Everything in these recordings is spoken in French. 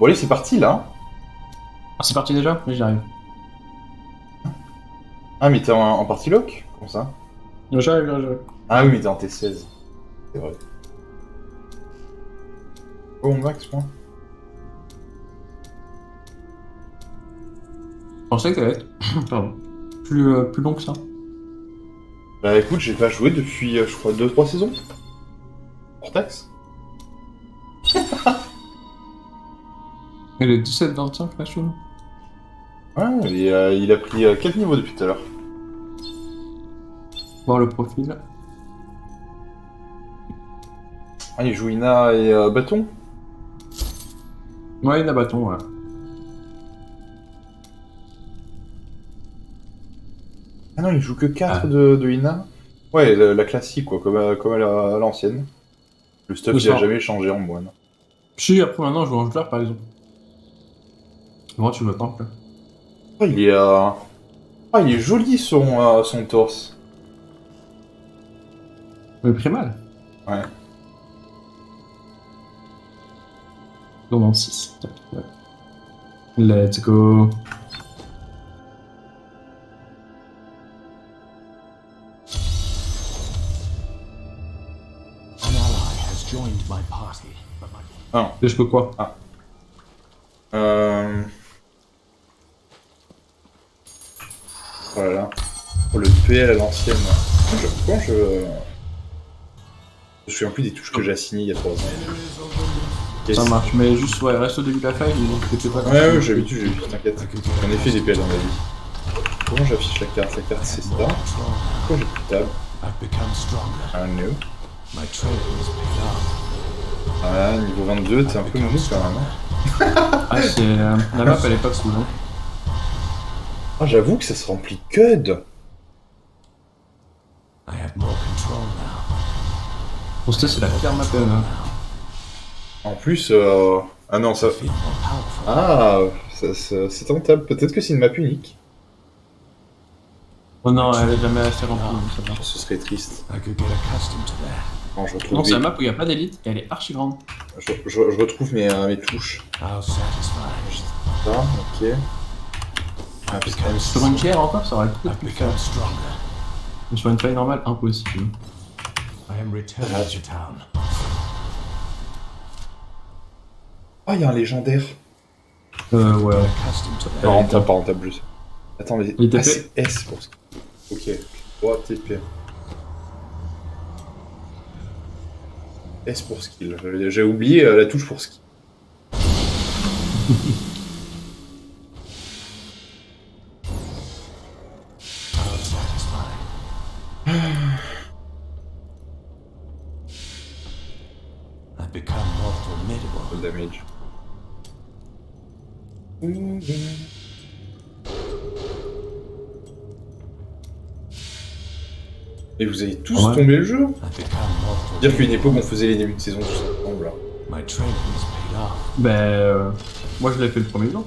Bon allez, c'est parti là. Ah, c'est parti déjà? Oui, j'arrive. Ah mais t'es en partie lock? Comment ça? J'arrive. Ah oui mais t'es en T16. C'est vrai. Oh max moi. Je pensais que ça allait être pardon. Plus long que ça. Bah écoute, j'ai pas joué depuis je crois 2-3 saisons. Hors-taxe. Il est 17-25 là, chez nous. Ouais, et il a pris 4 niveaux depuis tout à l'heure. Voir le profil. Ah il joue Ina et Bâton. Ouais, il a bâton, ouais. Ah non, il joue que 4 Ah, de Ina. Ouais, la classique quoi, comme à l'ancienne. Le stuff c'est il a ça. jamais changé en moine. Si, après maintenant, je joue Angelaire par exemple. Moi, tu veux pas, là. Oh, il est joli son torse. Mais pris mal. Ouais. Dans 6. Ouais. Let's go. An ally has joined my party, but my Ah non. Et je peux quoi? Ah. Euh... Oh là là. Oh, le PL à l'ancienne. Je me souviens plus des touches que j'ai assignées il y a 3 ans. Yes. Ça marche, mais juste, ouais, reste au début de la faille, donc t'es pas comme Ouais, j'ai vu, t'inquiète. J'en ai fait des PL dans ma vie. Comment j'affiche la carte? La carte c'est ça. Pourquoi j'ai plus de table? I've become stronger. Ah no. My training is paid off. Ah, niveau 22, t'es un peu mou quand même. Hein. Ah, c'est. La map, elle est pas cool, hein. Ah, j'avoue que ça se remplit que de. I have more control now. Pour ça, c'est la pire map ever. En plus, ah non, ça. I feel more powerful. Ah, c'est tentable. Peut-être que c'est une map unique. Oh non, elle est jamais assez remplie, ça va. Ce serait triste. I could get accustomed to that. Quand je retrouve, Non, c'est la map où il n'y a pas d'élite et elle est archi grande. je retrouve mes touches. How satisfying. Ça, ok. Ah, putain, Sur une pierre encore, ça aurait le coup de I've plus faire. become stronger. Mais sur une faille normale, impossible. I am returning Ah, to town. Ah, il y a un légendaire. Ouais. Accustomed to that. Pas rentable, pas rentable, je sais. Attends, mais. Il TP. Ah, c'est S pour ce. Ok. 3 TP. S pour skill. J'ai oublié la touche pour skill. How satisfying. I've become more formidable. Le damage. Et vous avez tous Ouais. tombé le jeu? I've become more Dire qu'à une formidable. époque on faisait les débuts de saison tous ensemble là. My training is paid off. Moi je l'ai fait le premier jour.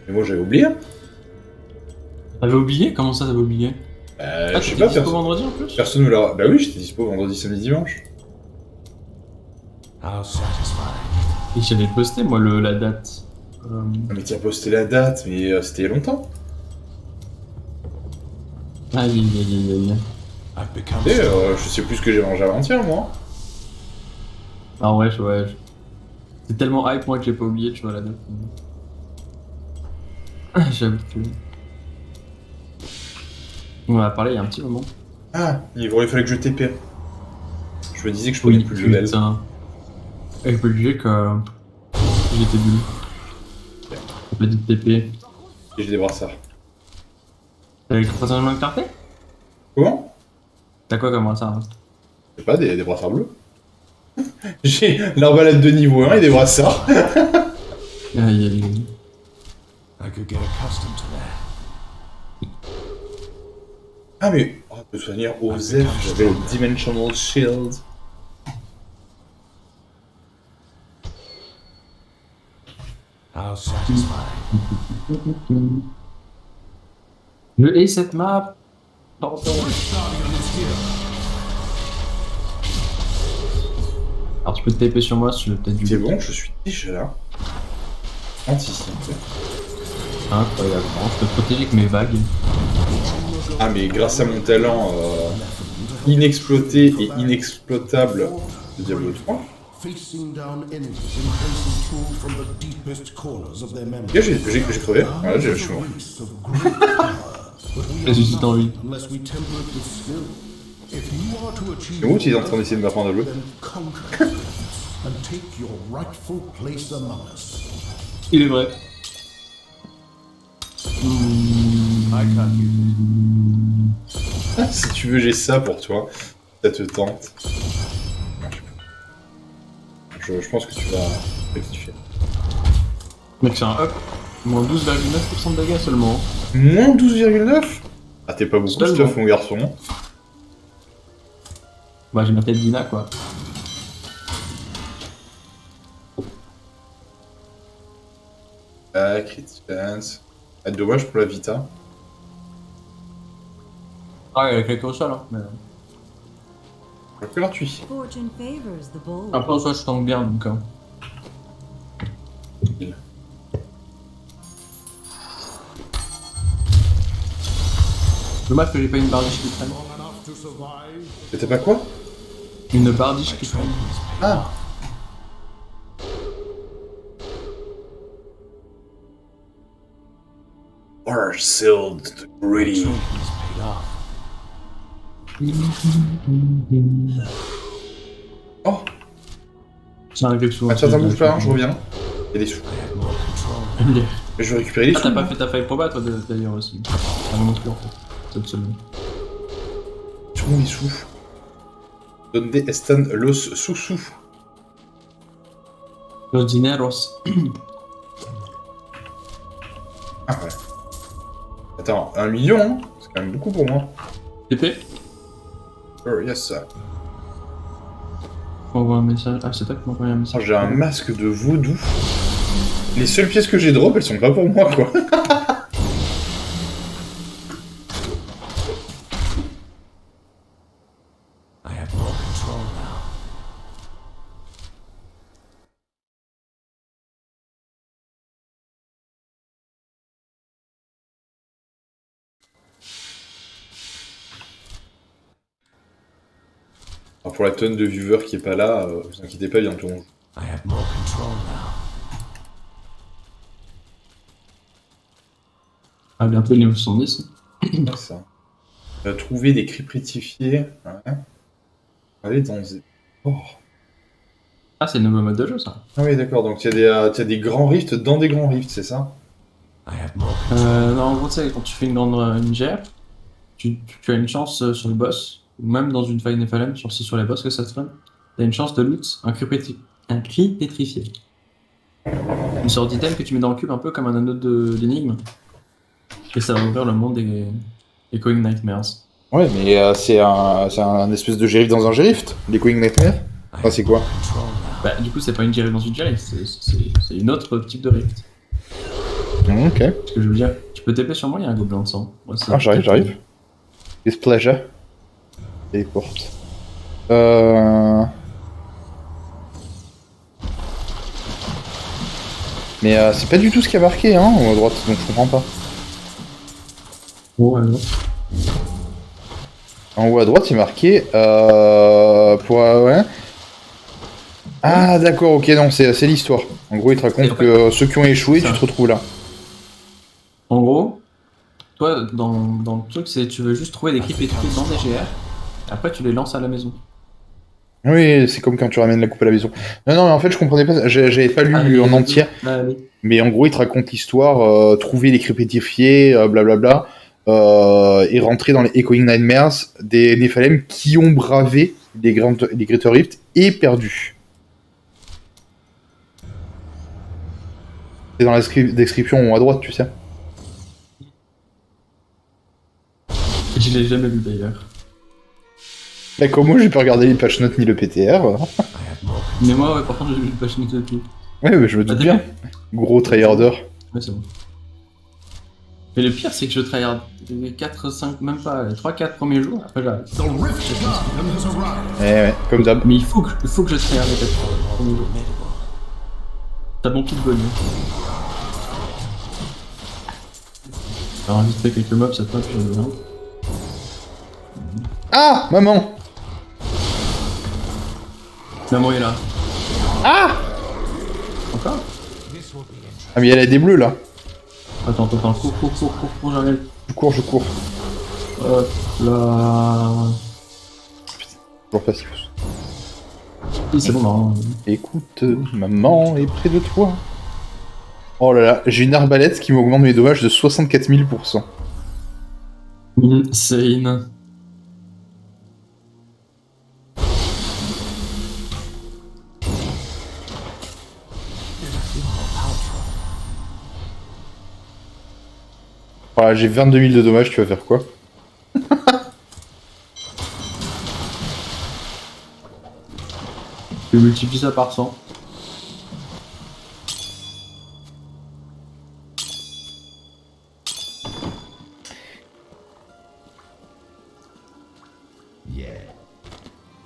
Mais moi j'avais oublié. T'avais oublié? Comment ça t'avais oublié? Je sais t'étais pas, dispo vendredi en plus? personne nous l'a. Bah oui, j'étais dispo vendredi, samedi, dimanche. How satisfying. Et j'avais posté moi la date. Ah, mais t'as posté la date, mais c'était il y a longtemps. Aïe. I've become Et stronger. je sais plus ce que j'ai mangé avant-hier moi. Ah ouais. C'est tellement hype moi que j'ai pas oublié, tu vois la date. J'avoue que. On en a parlé il y a un petit moment. Ah, il aurait fallu que je TP. Je me disais que je prenais plus le level. putain. Et je peux le dire que j'étais nul. On peut dire TP. Et j'ai des brassards. T'as les potentiellement de clarté? Comment? T'as quoi comme ça? Je sais pas, des brassards bleus. J'ai l'arbalète de niveau 1 et des brassards. Aïe. I could get accustomed to that. Ah mais, oh, de toute manière, au ZEF, j'avais le Dimensional Shield. How satisfying. Je hais cette map. Pardon. Alors tu peux te taper sur moi si tu veux peut-être du. C'est bon, je suis déjà là. Anti-ici. Incroyable. Je peux te protéger avec mes vagues. Ah, mais grâce à mon talent inexploité et inexploitable de Diablo 3, Facing down enemies in places pulled from the deepest corners of their memory. là, j'ai crevé. Voilà, je suis mort. Race of great power, but we Vas-y, j'ai envie. unless we temper it with skill. If you are to achieve C'est où tu es en train d'essayer de m'apprendre à jouer? then conquer and take your rightful place among us. Il est vrai. Si tu veux, j'ai ça pour toi. Ça te tente. Je pense que tu vas kiffer. Mec, c'est un up. Moins 12,9% de dégâts seulement. Moins 12,9? Ah, t'es pas beaucoup Seulement. stuff, mon garçon. Bah, j'ai ma tête d'Ina, quoi. Ah, crit chance. Ah, dommage pour la Vita. Ah, il y a quelques au sol, hein. Mais... Gratuit. Fortune favors the bold. Après, en soi, je tank bien, donc... Dommage que j'ai pas une bardiche qui traîne. Long enough to survive. C'était pas quoi? Une bardiche qui traîne. Ah. Are sealed to the gritty. Oh. Ça arrive souvent. Attends, bouge pas, hein, je reviens. Il y a des sous. Mais je vais récupérer les Ah, sous. t'as pas fait ta faille proba, toi, d'ailleurs, aussi. Ah, non plus, en fait. Cette semaine. Tout les sous. Donde están los sous-sous? Los dineros. Ah ouais. Attends, 1 million, hein? C'est quand même beaucoup pour moi. TP. Oh, yes, ça. Faut envoyer un message. Ah, c'est toi qui m'as envoyé un Oh, message. j'ai un masque de vaudou. Les seules pièces que j'ai drop, elles sont pas pour moi, quoi. I have more control now. Alors, pour la tonne de viewers qui est pas là, vous inquiétez pas, bientôt on joue. I have more control now. Ah, bientôt niveau 110. C'est ça. Trouver des cryptes rectifiées. Ouais. Allez dans... Oh. Ah, c'est le nouveau mode de jeu, ça. Ah oui, d'accord, donc il y a des grands rifts dans des grands rifts, c'est ça? I have more Non, en gros, tu sais, quand tu fais une grande une GR, tu as une chance sur le boss, ou même dans une faille Nephalem, sur les boss que ça te donne, t'as une chance de loot un cri pétrifié. Une sorte d'item que tu mets dans le cube un peu comme un anneau d'énigme. Et ça va ouvrir le monde des Echoing Nightmares. Ouais, mais c'est un espèce de gérift dans un gérift, les Going Nightmare. Enfin, c'est quoi? control now. Bah, du coup, c'est pas une gérift dans une gérift, c'est une autre type de rift. Ok. Ce que je veux dire, tu peux TP sur moi, il y a un gobelin de sang. Ouais, Ah, j'arrive. Displeasure. Téléporte. Mais c'est pas du tout ce qui a marqué, hein, à droite, donc je comprends pas. Oh, ouais, non. En haut à droite, c'est marqué pour ouais. Ah d'accord, ok, non, c'est l'histoire. En gros, il te raconte que ceux qui ont échoué, tu te retrouves là. En gros, toi, dans le truc, c'est tu veux juste trouver des cryptes pétrifiés dans des GR, et après tu les lances à la maison. Oui, c'est comme quand tu ramènes la coupe à la maison. Non, non, mais en fait, je comprenais pas, j'avais pas lu en entier. Mais en gros, il te raconte l'histoire, trouver les cryptes pétrifiés, blablabla, et rentrer dans les Echoing Nightmares des Nephalem qui ont bravé les Greater Rift et perdu. C'est dans la description en haut à droite, tu sais. Je l'ai jamais vu d'ailleurs. Bah, comme moi, j'ai pas regardé les patch notes ni le PTR. I have more Mais moi, ouais, par contre, j'ai vu le passionné de tout. Ouais, mais je me doute bien. Gros tryharder. Ouais, c'est bon. Mais le pire, c'est que je tryhard les 4, 5, même pas, les 3-4 premiers jours, après j'arrête. The Rift Guardian has arrived. Ouais, comme d'hab. Mais il faut que je tryhard les 4 premiers jours. T'as bon petit bonus. Alors vite fait quelques mobs cette fois, puis j'aime bien. Ah, maman. Maman est là. Ah. Encore? Ah mais elle a des bleus là. Attends, cours, j'arrive. Je cours. Hop là. Toujours passif. Oui, c'est bon, non. Écoute, maman est près de toi. Oh là là, j'ai une arbalète qui m'augmente mes dommages de 64 000%. Insane. Voilà, j'ai 22 000 de dommages, tu vas faire quoi? Je multiplie ça par 100. Yeah.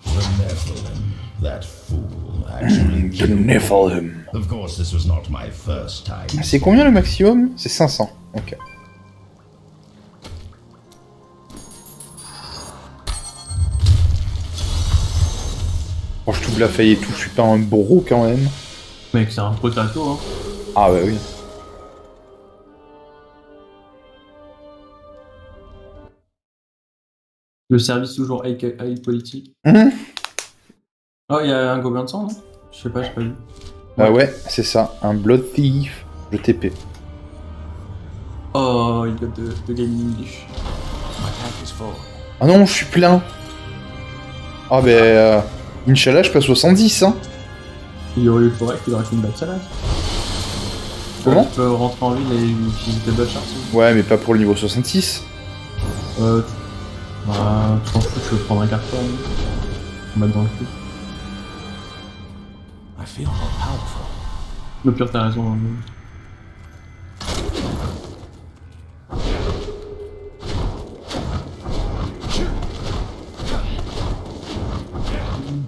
The Nephilim. That fool actually killed me. Nephilim. Of course, this was not my first time. C'est combien le maximum? C'est 500. Ok. Oh, je double la faille et tout, je suis pas un bro quand même. Mec, c'est un potato, hein. Ah bah oui. Le service toujours high politique. Mhm. Oh, il y a un gobelin de sang, non? Je sais pas, j'ai pas vu. Bah ouais, c'est ça, un Blood Thief. Je TP. Oh, il got de gaming English. Ah non, je suis plein. Ah bah... Inch'Allah, je passe 70, hein. Il y aurait eu forêt qu'il aurait fait une belle salade. Comment? Tu peux rentrer en ville et utiliser tes blood shards. Ouais, mais pas pour le niveau 66. Bah, tu t'en fous, tu veux prendre un carton. On va mettre dans le cul. I feel more powerful. Le pire, t'as raison. Hein.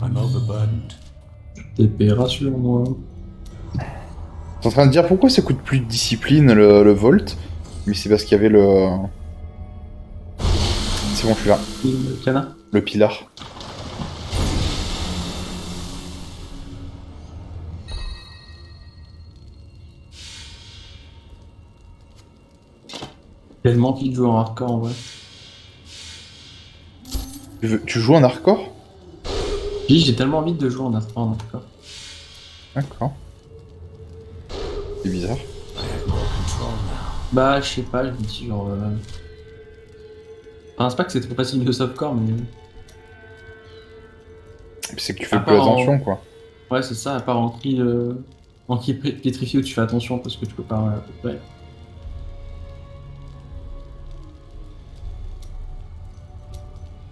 I'm overburdened. TP, rassure-moi. T'es en train de dire pourquoi ça coûte plus de discipline le Volt? Mais c'est parce qu'il y avait le... C'est bon, je suis là. Le canard. Le pilar. Tellement qu'il joue en hardcore en vrai. Tu joues en hardcore? J'ai tellement envie de jouer en hardcore. D'accord. C'est bizarre. Bah, je sais pas, je me dis genre. Enfin, c'est pas que c'est trop facile de softcore, mais. C'est que tu fais À plus part attention, quoi. Ouais, c'est ça, à part en qui pétrifié où tu fais attention parce que tu peux pas. Ouais.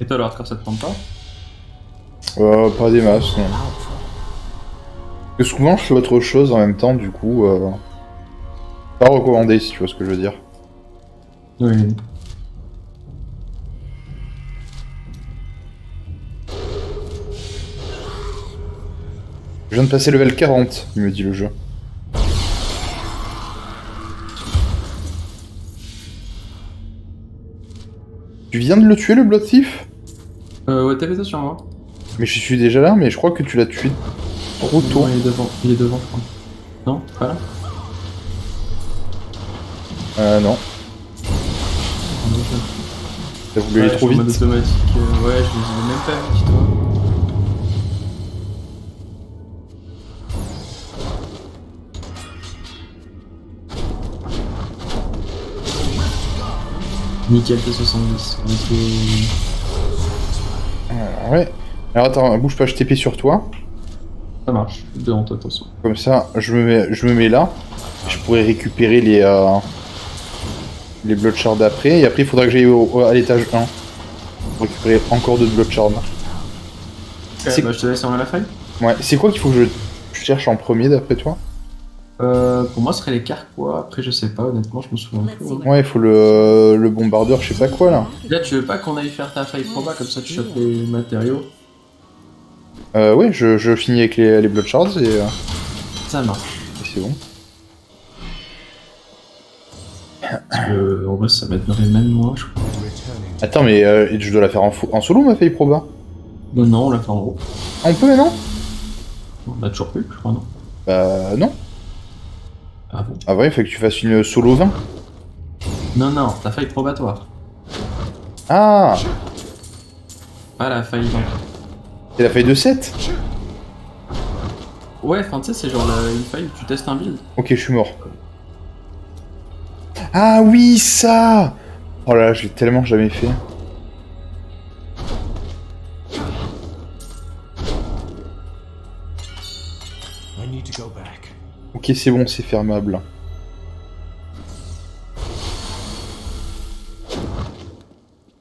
Et toi, le hardcore, ça te tente pas? Pas des masses, non. Parce que souvent, je fais autre chose en même temps, du coup... Pas recommandé, si tu vois ce que je veux dire. Oui. Je viens de passer level 40, il me dit le jeu. Tu viens de le tuer, le Blood Thief? Ouais, t'as fait ça sur moi. Mais je suis déjà là, mais je crois que tu l'as tué trop tôt. Ouais, il est devant, je crois. Non, pas là. Non. T'as voulu aller trop je suis en mode vite. automatique. Ouais, je les ai même pas mis, toi. Nickel, T70. Ouais. Alors attends, bouge pas, je TP sur toi. Ça marche, devant toi, attention. Comme ça, je me mets là. Je pourrais récupérer les Blood Shards après. Et après, il faudra que j'aille à l'étage 1. Pour récupérer encore 2 Blood Shards. Ouais, bah, je te laisse en la faille. Ouais, c'est quoi qu'il faut que je cherche en premier d'après toi? Pour moi, ce serait les carquois. Après, je sais pas, honnêtement, je me souviens plus. Hein. Ouais, il faut le bombardeur, je sais pas quoi là. Là, tu veux pas qu'on aille faire ta faille proba, comme ça tu chopes les matériaux? Ouais, je finis avec les Blood Shards et Ça marche. c'est bon. Parce que, en vrai, ça m'aiderait même moi, je crois. Returning to Attends, mais je dois la faire en solo, ma faille proba? Non, on l'a fait en gros. Ah, on peut maintenant? On a toujours plus, je crois, non? Bah, non. Ah bon? Ah, ouais, il faut que tu fasses une solo 20. Non, non, la faille probatoire. Ah, Pas la faille dans. c'est la faille de 7. Ouais, enfin, tu sais, c'est genre une faille où tu testes un build. Ok, je suis mort. Ah oui, ça. Oh là là, je l'ai tellement jamais fait. I need to go back. Ok, c'est bon, c'est fermable.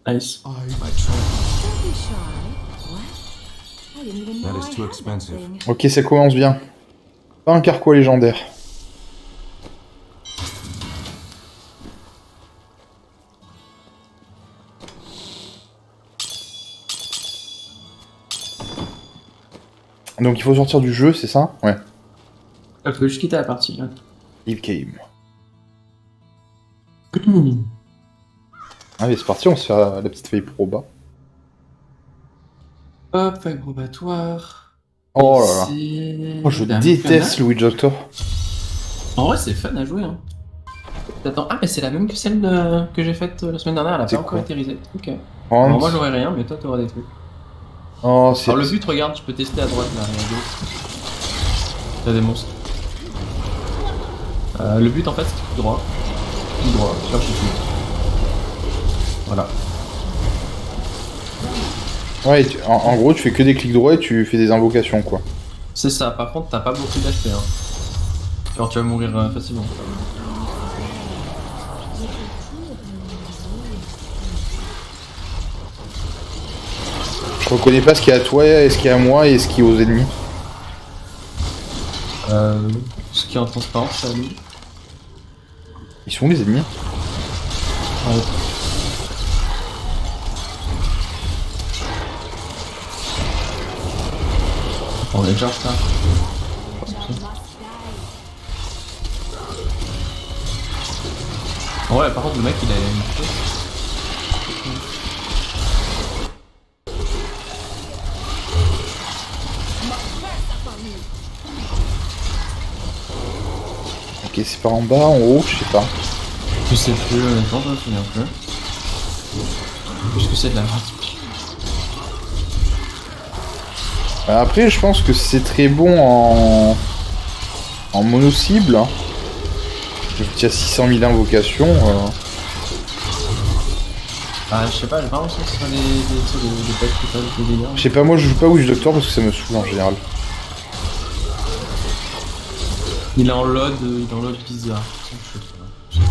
Nice. My treasure. Don't be shy. What? I didn't even know That is I too had expensive. that thing. Ok, ça commence bien. Pas un carquois légendaire. Donc il faut sortir du jeu, c'est ça? Ouais. Il faut juste quitter la partie. Hein. Leave game. Allez, c'est parti, on se fait la petite feuille proba. Hop, faille probatoire. Oh là là. Ici, Oh, je Dame déteste Louis Doctor. Fana. En vrai, c'est fun à jouer. Hein. Attends, ah, mais c'est la même que celle que j'ai faite la semaine dernière, elle a C'est pas encore quoi été reset. Ok. Oh, Alors, moi, j'aurais rien, mais toi, t'auras des trucs. oh, c'est... Alors, le but, regarde, tu peux tester à droite, là, et à gauche. T'as des monstres. Le but, en fait, c'est tout droit. Tout droit, cherche ici. Voilà. Ouais, en gros, tu fais que des clics droits et tu fais des invocations, quoi. C'est ça, par contre, t'as pas beaucoup d'HP. Hein. Genre, tu vas mourir facilement. Je reconnais pas ce qu'il y a à toi et ce qu'il y a à moi et ce qu'il y a aux ennemis. Ce qui est en transparence, c'est à nous. Ils sont où, les ennemis? Ouais. On est déjà en retard. Ouais, par contre, le mec, il a une chose. Ok, c'est par en bas, en haut, je sais pas. Je sais plus, honnêtement, je me souviens plus. Puisque c'est de la merde. Après, je pense que c'est très bon en mono-cible. Hein. Il y a 600 000 invocations. Ah, je sais pas, j'ai pas l'impression que ce soit des pets qui peuvent des dégâts. Je sais pas, moi je joue pas Witch Doctor parce que ça me saoule en général. Il est en load bizarre. Je sais pas.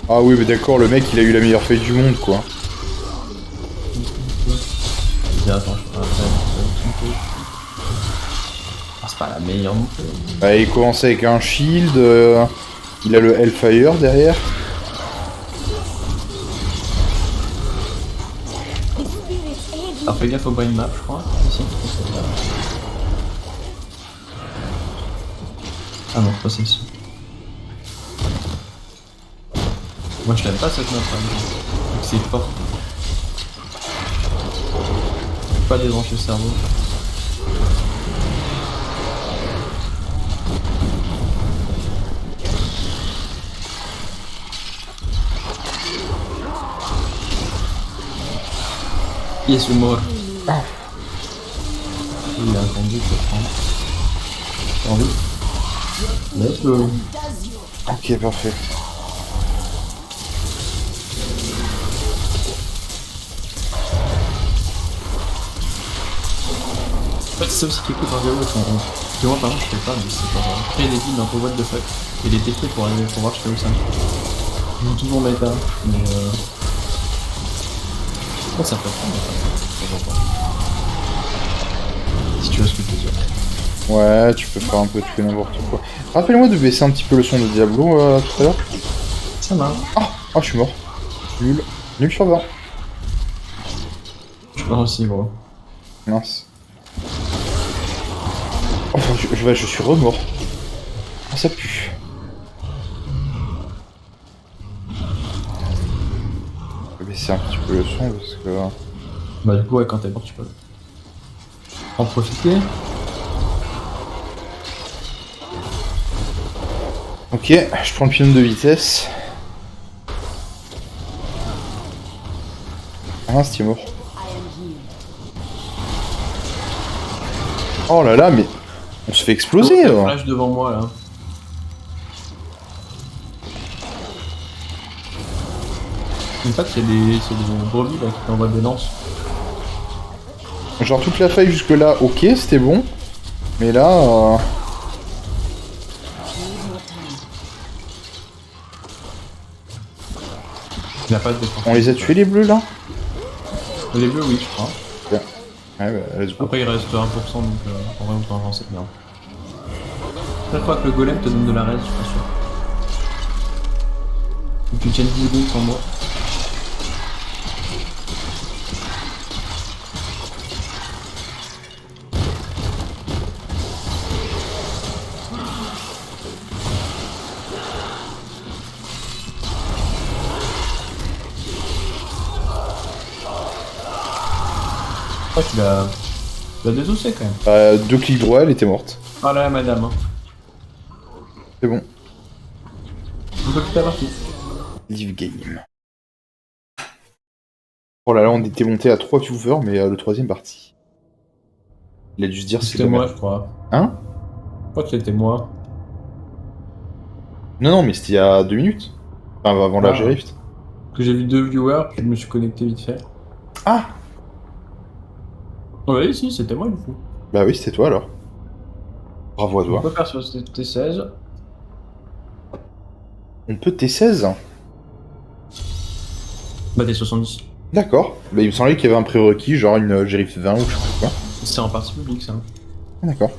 Ah oui, mais d'accord, le mec il a eu la meilleure feuille du monde quoi. Attends, je peux ah, c'est pas la meilleure non plus. Bah, il commence avec un shield, il a le Hellfire derrière. Alors fais gaffe au brain map, je crois. Ici. Ah non, pas celle-ci. Moi je l'aime pas cette map, hein. C'est fort. Pas débrancher le cerveau. Yes, le mort. Il a attendu de prendre. T'as envie? Let's go. Ok, parfait. En fait, c'est ça aussi qui est cool dans Diablo, que moi par exemple je fais pas, mais c'est genre créer des guides dans ton what the fuck et les tester pour arriver pour voir jusqu'à où ça. Ils vont toujours méta, mais je pense que ça peut prendre si tu vois ce que je veux dire. Ouais, tu peux faire un peu tout et n'importe quoi. Rappelle-moi de baisser un petit peu le son de Diablo tout à l'heure. Ça marche. Ah, je suis mort. Nul. Nul sur 20. Je pars aussi, gros. Mince. Oh, je suis remort. Ah, ça pue. baisser un petit peu le son parce que. Bah du coup ouais, quand t'es mort tu peux en profiter. Ok, je prends le pion de vitesse. Ah, c'était mort. Oh là là, mais on se fait exploser. Il y a un flash devant moi là. En fait, c'est des brebis là qui t'envoient des lances. Genre toute la faille jusque là, ok, c'était bon. Mais là, Il a pas de défense. on les a tués les bleus là. Les bleus, oui, je crois. Ouais, bah, let's go. Après, il reste 1%, donc en vrai, on peut avancer bien. Je crois que le golem te donne de la raise, je suis pas sûr. Faut que tu tiennes 10 secondes sans moi. Je crois qu'il a désossé quand même. 2 clics droit, elle était morte. Ah là, madame. Hein. C'est bon. On peut quitter la partie. Live game. Oh là là, on était monté à 3 viewers, mais le troisième parti. Il a dû se dire c'est C'était la moi, merde. je crois. Hein? Je crois que c'était moi. Non, non, mais c'était il y a 2 minutes. Enfin, avant la Ah. G-Rift. Que j'ai vu 2 viewers, puis je me suis connecté vite fait. Ah! Oui, si, c'était moi du coup. Bah oui, c'était toi alors. Bravo à On toi. peut faire sur T16. On peut T16? Bah, T70. D'accord. Bah, il me semblait qu'il y avait un prérequis, genre une G-Rift 20 ou je sais pas quoi. C'est en partie publique ça. Ah, d'accord.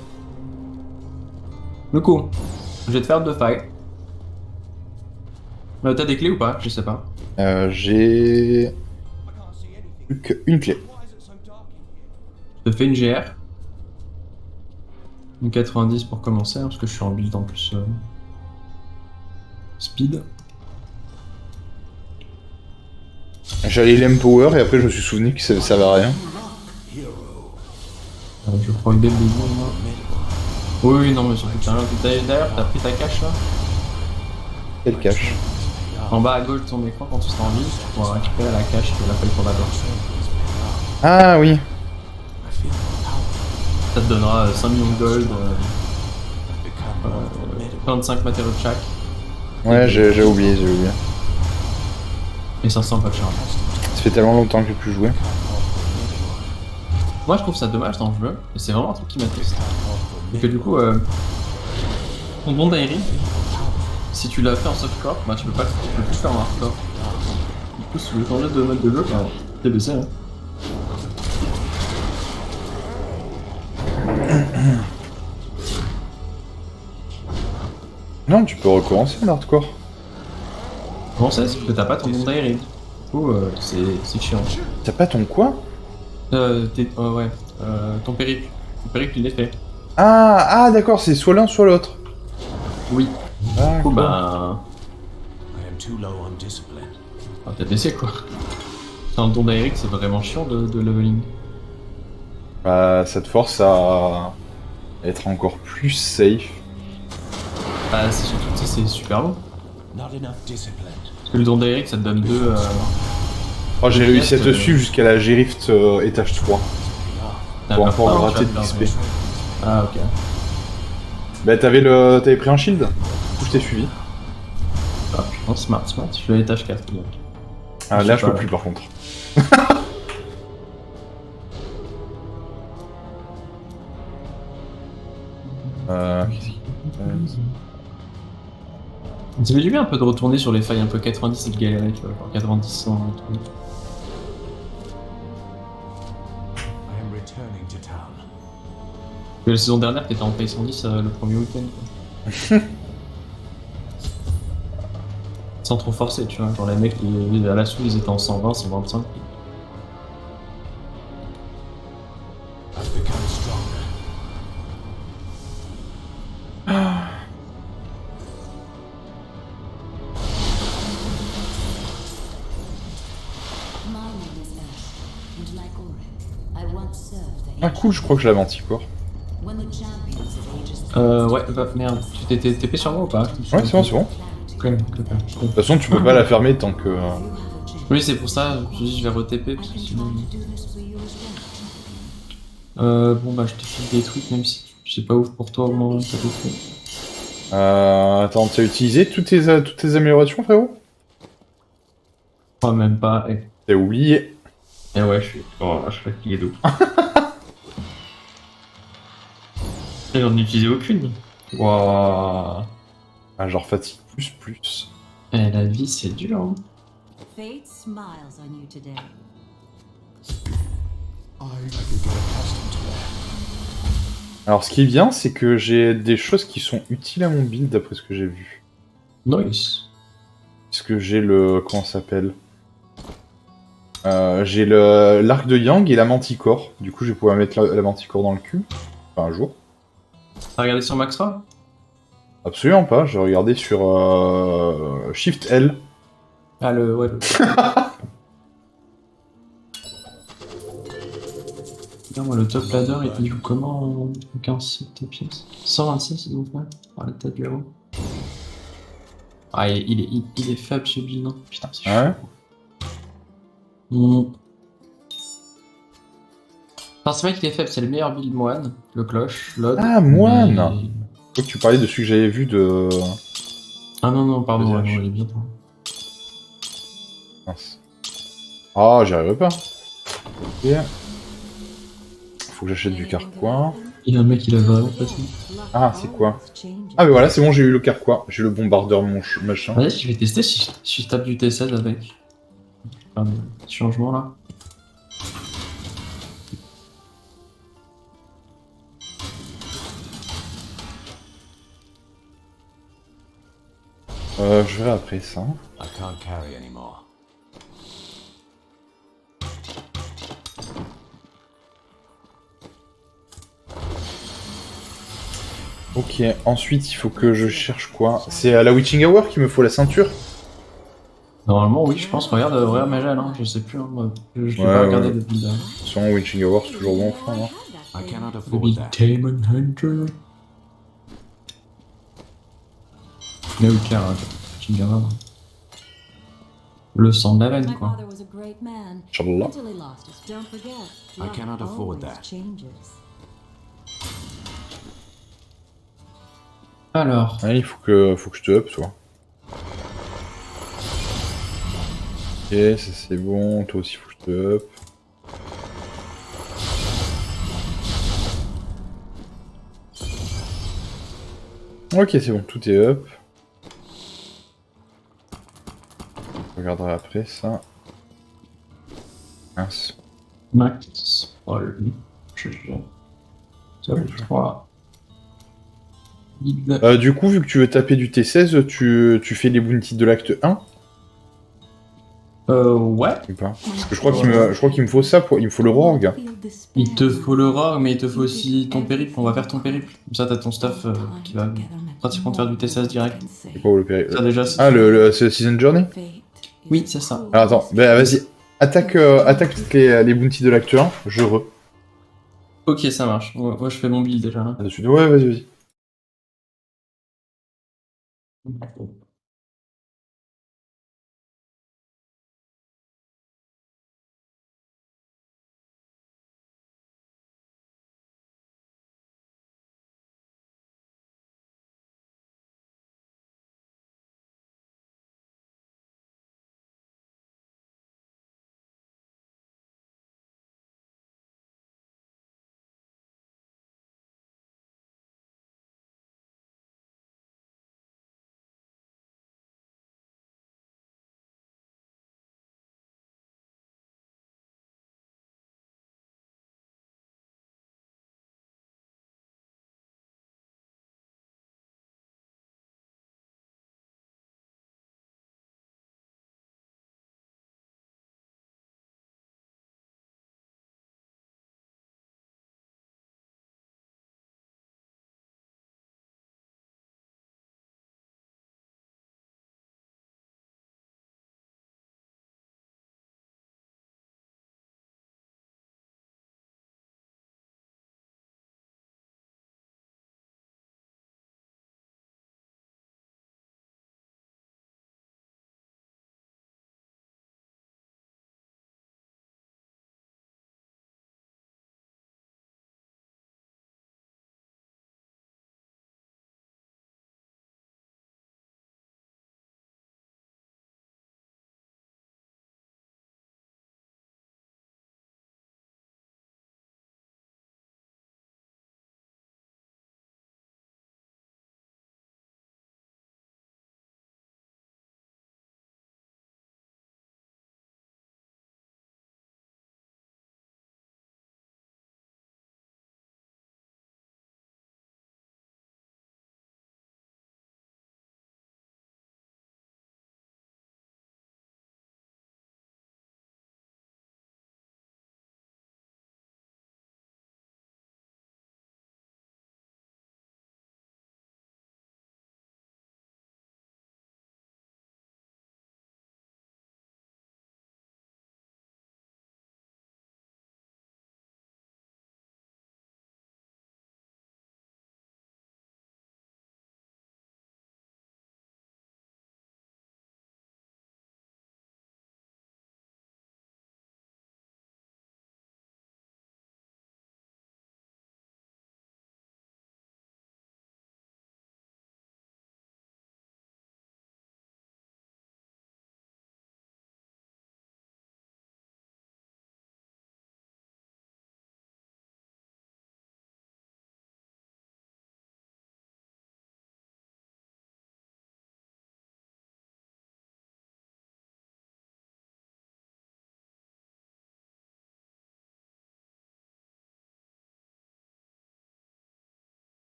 Du coup, je vais te faire 2 failles. T'as des clés ou pas? Je sais pas. J'ai... plus qu'une clé. Je te fais une GR. Une 90 pour commencer, hein, parce que je suis en build en plus. Speed. J'allais l'empower et après je me suis souvenu que ça servait à rien. Je prends le dé de moi. Oui, oui, non, mais surtout que d'ailleurs, t'as pris ta cache là. Quelle cache? En bas à gauche de ton écran, quand tu seras en ligne, tu pourras récupérer la cache de la feuille pour la gorge. Ah oui. Ça te donnera 5 millions de gold, 25 matériaux de chaque, Ouais, j'ai oublié, j'ai oublié. et 500 pas de charme. Ça fait tellement longtemps que j'ai plus joué. Moi je trouve ça dommage dans le jeu, et c'est vraiment un truc qui m'attriste. Et que du coup, ton don d'Aerie, si tu l'as fait en softcore, bah tu peux plus faire en hardcore. Du coup, si tu veux changer de mode de jeu, bah t'es baissé. Hein. Non, tu peux recommencer en hardcore. Comment c'est? Parce que t'as pas ton don d'Aerie. Du coup, c'est chiant. T'as pas ton quoi? Ouais, ton périple. Ton périple, il est fait. Ah d'accord, c'est soit l'un soit l'autre. Oui. Ah, Du coup, cool. bah. I am too low on discipline. Ah, t'as baissé quoi. Enfin, le don d'Aeric, c'est vraiment chiant de leveling. Bah, ça te force à être encore plus safe. Bah, c'est surtout que c'est super long. Not enough discipline. Parce que le don d'Aeric, ça te donne 2. Oh, j'ai réussi à te Yes, suivre jusqu'à la G-Rift étage 3. Pour encore gratter de l'XP. Ah, ok. Bah, t'avais pris un shield. Du coup, je t'ai suivi. Ah, putain, smart. Je suis à l'étage 4. Donc. Ah, Je là, sais je peux pas, plus par contre. Qu'est-ce qui se passe? Ça fait du bien un peu de retourner sur les failles un peu 90 et de galérer, tu vois, genre 90, 100 et tout. I am returning to town. La saison dernière, t'étais en paye 110 le premier week-end, quoi. Sans trop forcer, tu vois. Genre les mecs, à la sous, ils étaient en 120, 125. I've become stronger. Ah cool, je crois que je l'avais anti-corps. Ouais, bah merde, tu t'es TP sur moi ou pas? Ouais, c'est bon, c'est bon. Cool, cool, cool. De toute façon, tu peux pas la fermer tant que... Oui, c'est pour ça, je dis je vais re-TP parce que sinon. Bon bah je te file des trucs même si c'est pas ouf pour toi au moment où t'as des trucs. Attends, t'as utilisé toutes tes améliorations, frérot? Oh, même pas. T'as oublié. Eh ouais, je suis fatigué d'eau. J'en ai utilisé aucune. Waouh. Ah, genre fatigue plus. Eh, la vie c'est dur. Hein. Fate smiles on you today. I could get accustomed to that. Alors, ce qui est bien, c'est que j'ai des choses qui sont utiles à mon build, d'après ce que j'ai vu. Nice. Parce que j'ai le... Comment ça s'appelle j'ai l'arc de Yang et la manticore. Du coup, je vais pouvoir mettre la manticore dans le cul. Enfin, un jour. T'as regardé sur Maxra? Absolument pas, j'ai regardé sur Shift L. Ah, ouais. Non, moi, le top ladder, il joue comment en 15 pièces 126, ils ont fait. Ah, la tête du héros. Ah, il est faible ce build, hein. Putain, c'est chaud. Ouais. Enfin, c'est vrai qu'il est faible, c'est le meilleur build moine, le cloche, l'ode. Ah, moine mais- Je crois que tu parlais de celui que j'avais vu de... Ah non, pardon, Vas-y, non, lâche. il est bien. Mince. Ah, j'y arriverai pas. Ok. Faut que j'achète du carquois. Il y a un mec qui l'a vraiment facile. Ah, c'est quoi? Ah, mais voilà, c'est bon, j'ai eu le carquois. J'ai le bombardeur machin. Vas-y, je vais tester si je tape du T16 avec. Un petit changement là. Je verrai après ça. I can't carry anymore. Ok, ensuite, il faut que je cherche quoi? C'est à la Witching Hour qu'il me faut la ceinture? Normalement, oui, je pense. Regarde ma gel, hein. Je sais plus. Hein, moi. Je l'ai Ouais, pas regardé ouais. depuis là. Sans Witching Hour, c'est toujours bon, enfin, non? I cannot The afford Big that. Demon Hunter. Mais au clair, tu me diras. Le sang de la veine, My quoi. father was a great man. Inch'Allah. Until he lost us. Don't forget. I luck cannot afford always that. changes. Alors. Ouais, il faut que je te up, toi. Ok, ça c'est bon, toi aussi, il faut que je te up. Ok, c'est bon, tout est up. Je regarderai après ça. Mince. Max. Oh, lui. Je sais. Ça va, 3. Du coup, vu que tu veux taper du T16, tu fais les bounties de l'acte 1 Ouais. ou pas? Parce que je crois qu'il me faut ça, il me faut le Rogue. Il te faut le rogue, mais il te faut aussi ton périple. On va faire ton périple. Comme ça, t'as ton staff qui va pratiquement te faire du T16 direct. C'est quoi le périple? Ça, déjà, Ah, c'est le Season Journey? Oui, c'est ça. Alors attends, bah, vas-y, attaque les bounties de l'acte 1, je re. Ok, ça marche. Moi, je fais mon build déjà. Hein. Là-dessus. Ouais, vas-y.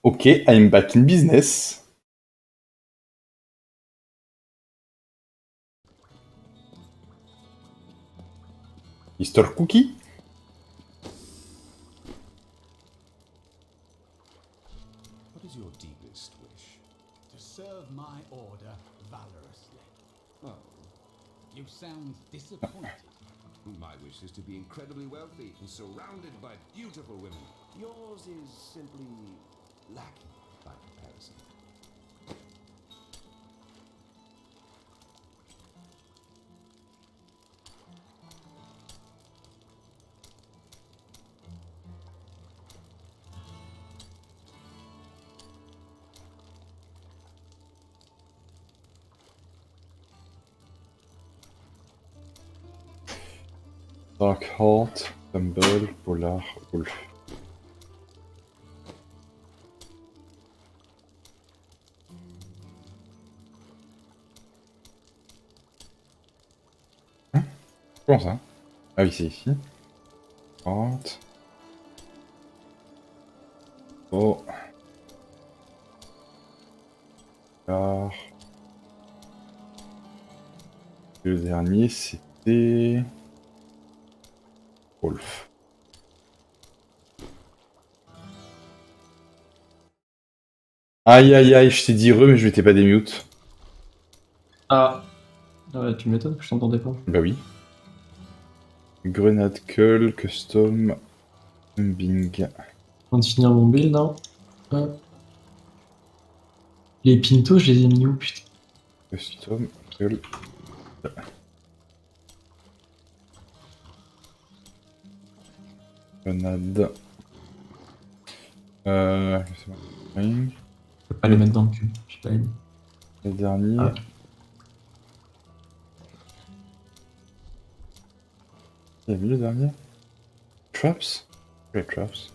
Ok, I'm back in business. Mr. Cookie? What is your deepest wish? To serve my order valorously. Oh, You sound disappointed. my wish is to be incredibly wealthy and surrounded by beautiful women. Yours is simply lacking by comparison. Darkheart, Tumble, Polar, Wolf. Comment ça? Ah oui, c'est ici. Heart. Oh. Polar. Le dernier, c'était... Wolf. Aïe aïe aïe, je t'ai dit mais je m'étais pas démute. Ah. Ouais, tu m'étonnes que je t'entendais pas. Bah oui. Grenade Cull, Custom, Bing. En train de finir mon build, non? Les Pinto, je les ai mis où, putain? Custom, Cull. Grenade. Ring. Je peux pas les mettre dans le cul, j'ai pas aimé. Le dernier. Ah. Il y a mis le dernier. Traps? Les traps.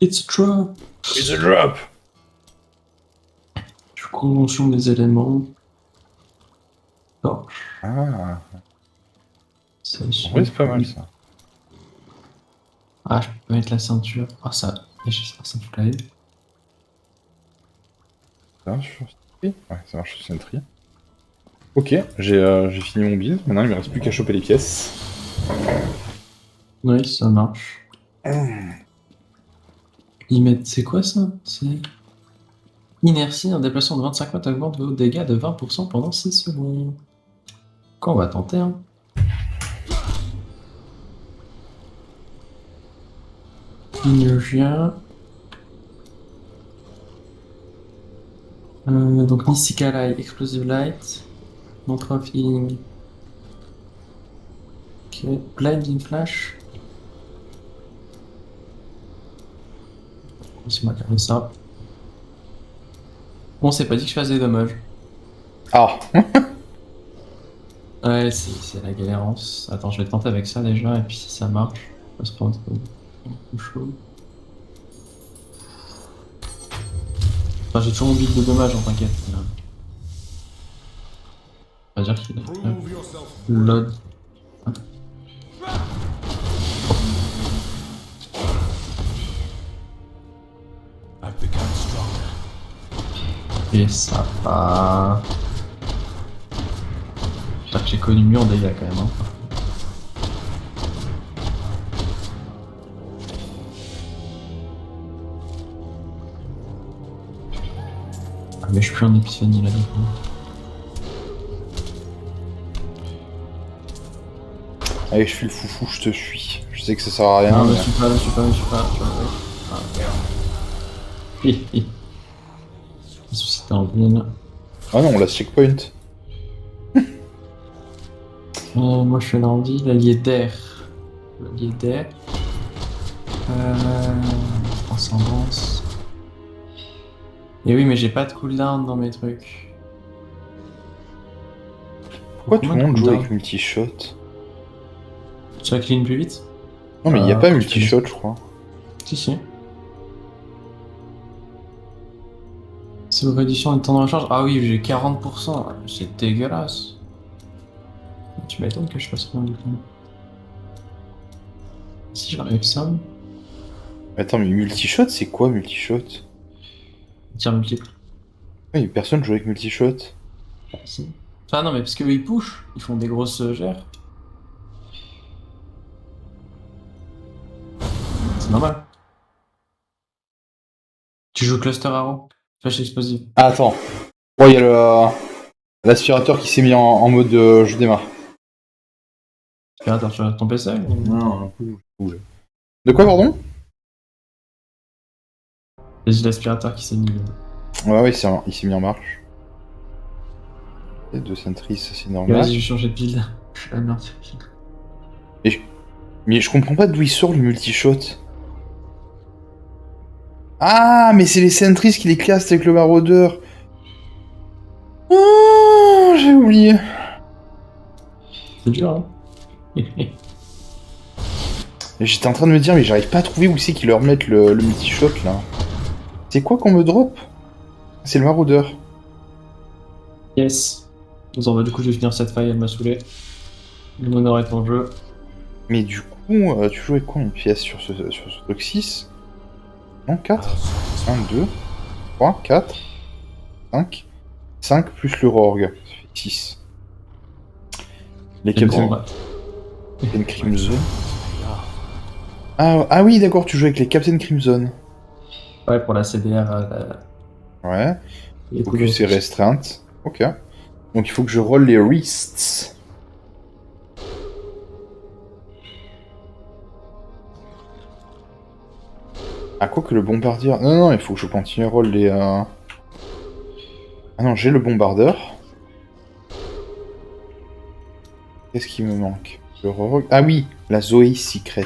It's a drop! It's a drop! Je convention des éléments. Torche. Ah, Ça, en vrai, c'est pas mal ça. Ah, je peux mettre la ceinture. Ah, ça. Et ça me plaît. Ça marche sur Sentry? Ouais, ça marche sur Sentry. Ok, j'ai fini mon build. Maintenant, il me reste plus qu'à choper les pièces. Oui, ça marche. Ils mettent. C'est quoi ça? C'est. Inertie, un déplacement de 25 watts augmente vos dégâts de 20% pendant 6 secondes. Quoi, on va tenter, hein? Inertia. Donc Mystica Light, Explosive Light, Mantra of Healing. Ok, Blinding Flash. Laisse-moi garder ça. Bon, c'est pas dit que je fasse des dommages. Ah! Ouais, c'est la galérance. Attends, je vais tenter avec ça déjà, et puis si ça marche, on va se prendre un peu chaud. Enfin, j'ai toujours mon build de dommages, en t'inquiète. On va dire qu'il est. Prove yourself. Load. I've become stronger. Et ça va. J'espère que j'ai connu mieux en dégâts quand même. Hein. Ah, mais je suis plus en épiphanie là du coup. Allez, je suis le foufou, je te suis. Je sais que ça sert à rien. Non, mais- je suis pas. Ah, hi hi. Suscité en ville. Ah non, on laisse checkpoint. Moi je suis là en ville, l'allié d'air. L'allié d'air. Transcendance. Et oui, mais j'ai pas de cooldown dans mes trucs. Pourquoi tout le Combien de monde joue cooldown? avec multi-shot? Tu vas clean plus vite? Non, mais il n'y a pas je multi-shot, je crois. Si, si. C'est une réduction du temps de recharge. Ah oui, j'ai 40%. C'est dégueulasse. Tu m'étonnes que je fasse rien du coup. Si j'enlève ça. Attends, mais multishot, c'est quoi multishot? Tir multiple. Oui, personne joue avec multishot. Si. Enfin, non, mais parce qu'eux, ils push, ils font des grosses gères. C'est normal. Tu joues cluster arrow, flash explosive. Ah, attends. Oh, il y a l'aspirateur qui s'est mis en mode je démarre. Aspirateur sur ton PC ou... Non, bouge. De quoi, pardon? J'ai l'aspirateur qui s'est mis. Ouais, il s'est mis en marche. Il y a 2 sentries, ça c'est normal. Vas-y, je vais changer de build. Ah merde. Mais je comprends pas d'où il sort le multishot. Ah, mais c'est les sentries qui les cassent avec le maraudeur. Oh, j'ai oublié. C'est dur, hein. Et j'étais en train de me dire, mais j'arrive pas à trouver où c'est qu'ils leur mettent le multishot là. C'est quoi qu'on me drop? C'est le maraudeur. Yes. Bon, bah, du coup, je vais finir cette faille, elle m'a saoulé. L'honneur est en jeu. Mais du coup, tu joues avec quoi une pièce sur ce truc 6? Non, 4 1, 2, 3, 4, 5. 5 plus le Rorg. Ça fait 6. Les Captain Crimson. Ah oui, d'accord, tu joues avec les Captain Crimson. Ouais, pour la CDR. Ouais. Focus et restreinte. Ok. Donc il faut que je roll les wrists. Ah, quoi que le bombardier... Non, il faut que je continue à roll les... Ah non, j'ai le bombardeur. Qu'est-ce qui me manque? Le Rorg... Ah oui, la Zoé Secret.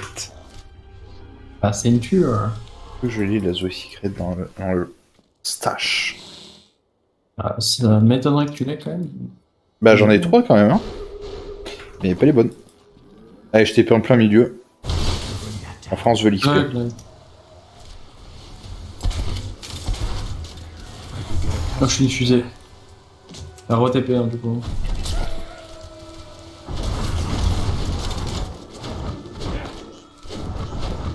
Ah, c'est une tueur. Que je lis la Zoé Secret dans le stash. Ah, ça m'étonnerait que tu l'aies quand même. Bah j'en ai 3 quand même, hein. Mais pas les bonnes. Allez, je t'ai en plein milieu. En France, veut l'XP. Ouais. Oh, je suis diffusé. La re-TP, hein, du coup.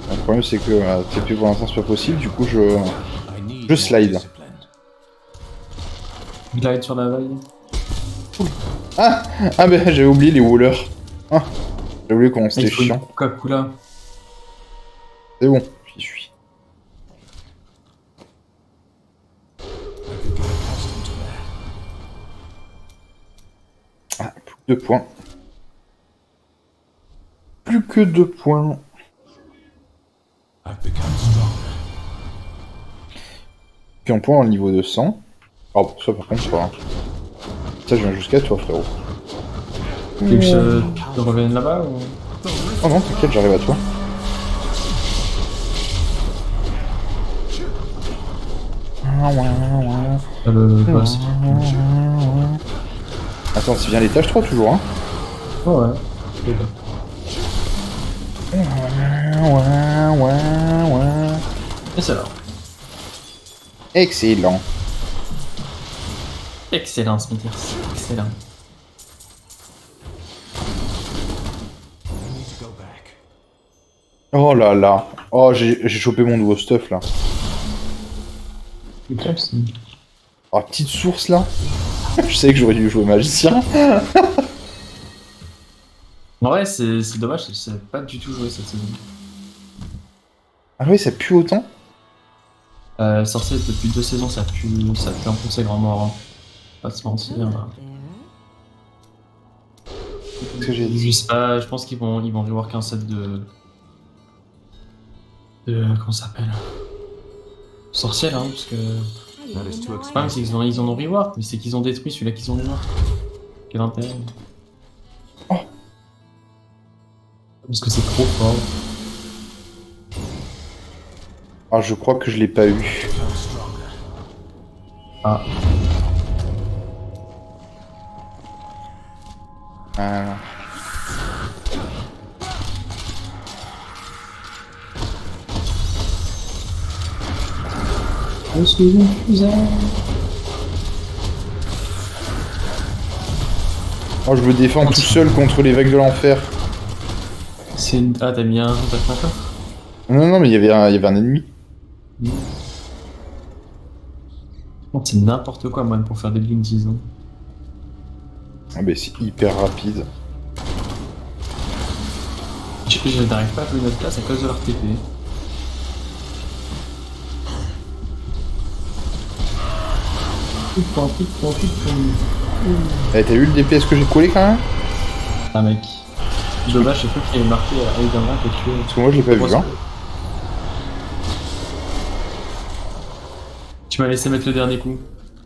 Le problème c'est que TP pour l'instant c'est pas possible, du coup je slide. Glide sur la vague. Ah bah j'avais oublié les wallers. Ah, j'ai oublié comment c'était chiant. Coca-Cola. C'est bon, j'y suis. Ah, plus que 2 points. Plus que 2 points. Puis on point au niveau de 100. Oh, pour ça par contre, c'est pas grave. Ça, je viens jusqu'à toi, frérot. Tu veux que je te revienne là-bas ou... Oh non, t'inquiète, j'arrive à toi. Le boss. Attends, c'est bien l'étage 3 toujours, hein? Oh ouais. Et c'est là. Excellent. Excellent, Smithers. Excellent. Oh là là. Oh, j'ai chopé mon nouveau stuff là. Oh, petite source là. Je sais que j'aurais dû jouer magicien. En vrai, c'est dommage, je savais pas du tout jouer cette saison. Ah oui, ça pue autant? Sorcier, depuis 2 saisons, ça pue enfoncer grand mort. Hein. Pas se mentir. Qu'est-ce que j'ai dit? Je sais pas, je pense qu'ils vont rework un set de comment ça s'appelle? Sorcière, hein, parce que... C'est pas c'est qu'ils en ont rework, mais c'est qu'ils ont détruit celui-là qu'ils ont rework. Quel intérêt? Oh. Parce que c'est trop fort. Ah, je crois que je l'ai pas eu. Ah. Ah. Je suis un cousin. Oh, je me défends tout seul contre les vagues de l'enfer. C'est une... Ah, t'as mis un... T'as fait un Non, non, mais il y avait un ennemi. Non, c'est n'importe quoi, moi, pour faire des bounties. Hein. Ah, bah c'est hyper rapide. Je n'arrive pas à jouer notre place à cause de leur TP. Eh, t'as vu le DPS que j'ai collé quand même? Ah, mec. Dommage, c'est toi qui est marqué à Aïdama que tu es. Parce que moi je l'ai pas vu, hein. Tu m'as laissé mettre le dernier coup.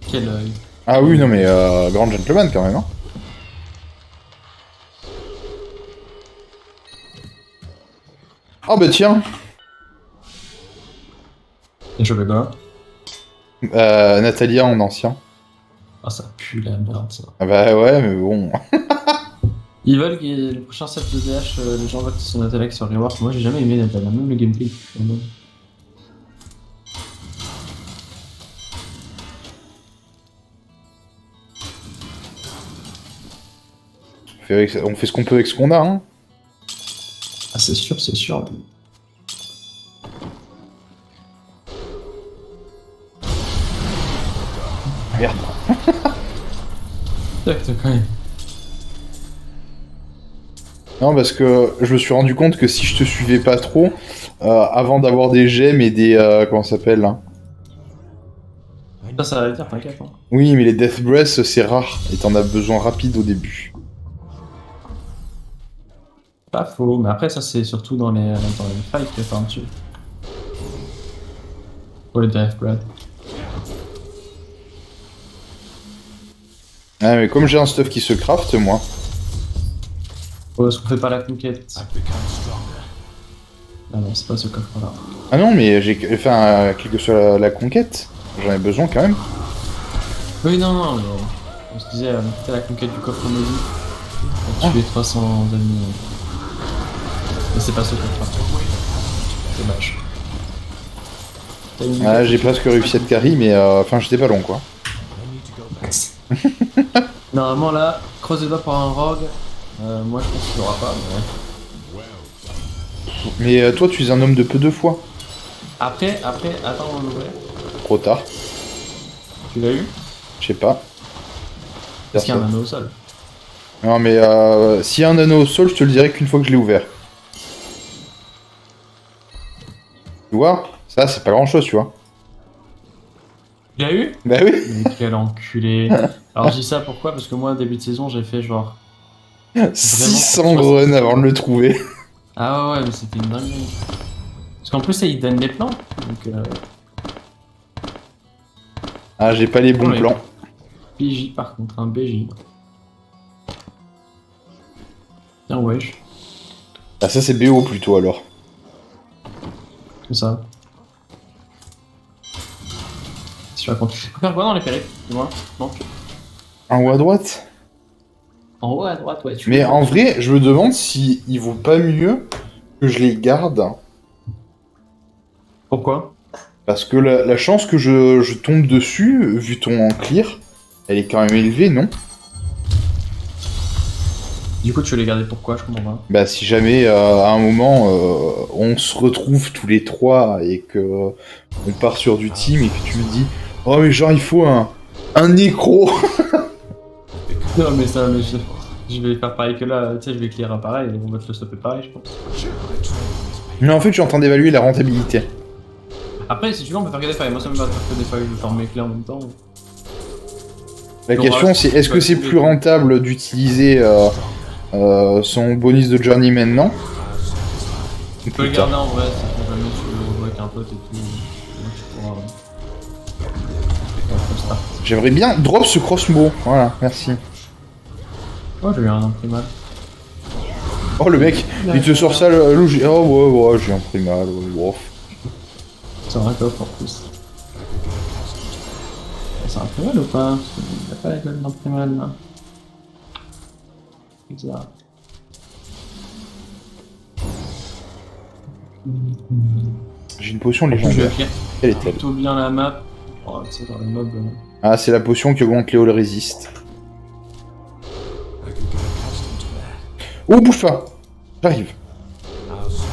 Quel œil. Ah oui, non mais grand gentleman quand même, hein. Oh bah tiens. Et je vais là. Natalia en ancien. Ah, ça pue la merde, ça. Ah bah ouais, mais bon. Ils veulent que le prochain set de DH, les gens veulent que ce soit Natalia qui soit rework. Moi, j'ai jamais aimé Natalia, même le gameplay. On fait ce qu'on peut avec ce qu'on a, hein. Ah, c'est sûr, c'est sûr. Merde. Tac, quand même. Non, parce que je me suis rendu compte que si je te suivais pas trop, avant d'avoir des gemmes et des... comment ça s'appelle, là? Ça va le dire, t'inquiète. Hein. Oui, mais les Death Breath, c'est rare, et t'en as besoin rapide au début. Pas faux, mais après, ça, c'est surtout dans les fights que enfin, dessus. Pour les Death Breath. Ah, mais comme j'ai un stuff qui se craft, moi... Oh, est-ce qu'on fait pas la conquête? Ah non, c'est pas ce coffre-là. Ah non, mais j'ai... Enfin, quelle que soit la conquête, j'en ai besoin quand même. Oui, non, mais on se disait, c'était la conquête du coffre maudit. Pour tuer 300 ennemis. Mais c'est pas ce coffre-là. Dommage. Ah, j'ai presque réussi à te carry, mais enfin, j'étais pas long, quoi. Normalement, là, creuse les doigts pour un rogue. Moi, je pense qu'il n'y aura pas, mais... Mais toi, tu es un homme de peu de foi. Après, attends, on va l'ouvrir. Trop tard. Tu l'as eu? Je sais pas. Est-ce qu'il y a un anneau au sol? Non, mais s'il y a un anneau au sol, je te le dirai qu'une fois que je l'ai ouvert. Tu vois? Ça, c'est pas grand-chose, tu vois. Tu l'as eu? Bah oui. Mais quel enculé. Alors, je dis ça pourquoi? Parce que moi, début de saison, j'ai fait genre... 600 runs avant de le trouver. Ah ouais, mais c'était une dinguerie. Parce qu'en plus, ça, il donne les plans. Donc, Ah, j'ai pas les bons Ouais. plans. PJ par contre, un BJ. Tiens, wesh. Ah, ça, c'est BO plutôt, alors. Comme ça. Si je raconte. Faut faire quoi dans les périphes? Dis-moi. Non. En haut à droite? En haut à droite, ouais. Mais en vrai, je me demande si il vaut pas mieux que je les garde. Pourquoi? Parce que la chance que je tombe dessus, vu ton clear, elle est quand même élevée, non? Du coup, tu veux les garder pourquoi? Je comprends pas. Bah, si jamais à un moment on se retrouve tous les trois et que on part sur du team et que tu me dis oh, mais genre il faut un nécro. Non, mais ça, mais je vais faire pareil que là. Tu sais, je vais clear pareil et on va te le stopper pareil, je pense. Mais en fait, je suis en train d'évaluer la rentabilité. Après, si tu veux, on peut faire que des failles. Moi, ça me va faire que des failles. Je vais faire mes clés en même temps. La Donc, question voilà, c'est est-ce que c'est trouver- plus rentable d'utiliser son bonus de journey maintenant? Tu peux le garder en vrai, si jamais tu veux jouer avec un pote et tout. Sinon, tu pourras. Comme ça. J'aimerais bien drop ce crossbow. Voilà, merci. Oh, j'ai eu un primal. Oh le mec, il te sort ça le loup. Oh ouais, j'ai un primal. Ouais. C'est un top en plus. C'est un primal ou pas? Il a pas la gueule d'un primal là. Bizarre. J'ai une potion Je vais légendaire. clear Quelle est-elle? plutôt bien la map. Oh, tu sais, dans les mobs. Ah, c'est la potion qui augmente les all resist. Oh, bouge pas. J'arrive.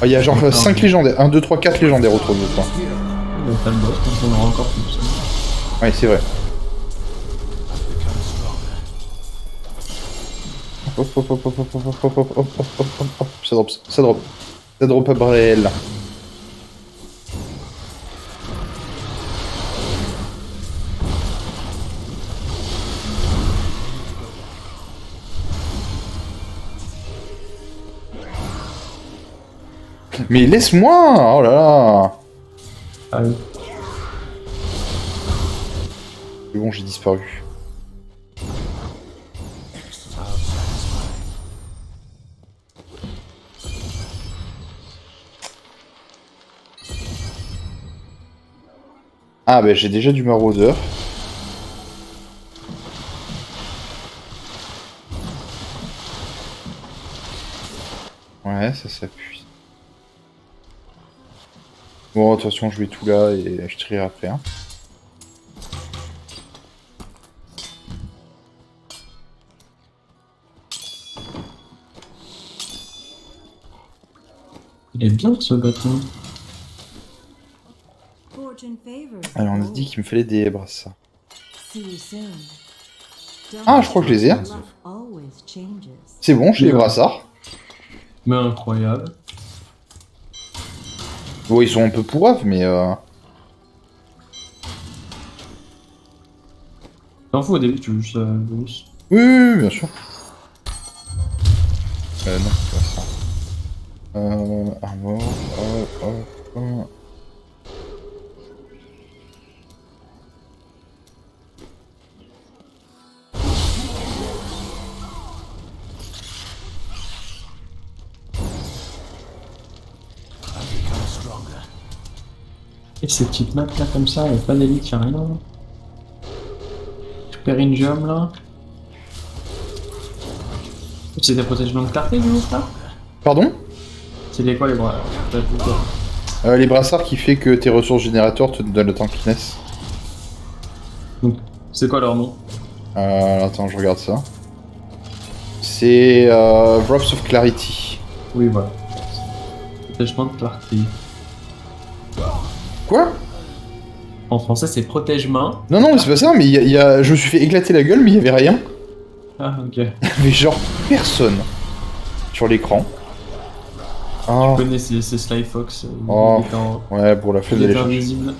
Il y a genre 5 légendaires. 1, 2, 3, 4 légendaires autour de toi. T'as le boss, donc on aura encore plus. Ouais, c'est vrai. Hop, hop, hop, hop, hop, hop, hop, hop, hop, hop, hop, hop, hop, ça drop, ça drop. Ça drop à Brel. Mais laisse-moi! Oh là là! Ah oui. C'est bon, j'ai disparu. Ah bah j'ai déjà du maraudeur. Ouais, ça s'appuie. Bon, de toute façon, je vais tout là et je tirerai après. Hein. Il est bien ce bâton. Fortune favors. Alors, on a dit qu'il me fallait des brassards. See you soon. Ah, je crois que je les ai. Luck always changes. C'est bon, j'ai les brassards. Mais incroyable. Bon, ils sont un peu pourraves, mais T'en fous au début, tu veux juste bonus. Oui, oui, oui, bien sûr. Non, c'est pas ça. Armor, hop. Et ces petites maps là comme ça, y'a pas d'élite, y'a rien. Peringium là. C'est des protègements de clarté du coup là. Pardon? C'est des quoi les bras? Les brassards qui fait que tes ressources générateurs te donnent le temps qu'ils naissent. Donc, c'est quoi leur nom? Attends, je regarde ça. C'est Drops of Clarity. Oui, voilà. Protègement de clarté. Quoi? En français, c'est protège-main. Non, non, mais c'est pas ça, mais je me suis fait éclater la gueule, mais il y avait rien. Ah, ok. Il y avait genre personne sur l'écran. Je connais ces Sly Fox. Oh, ouais, pour la flemme il d'aller est chercher. invisible.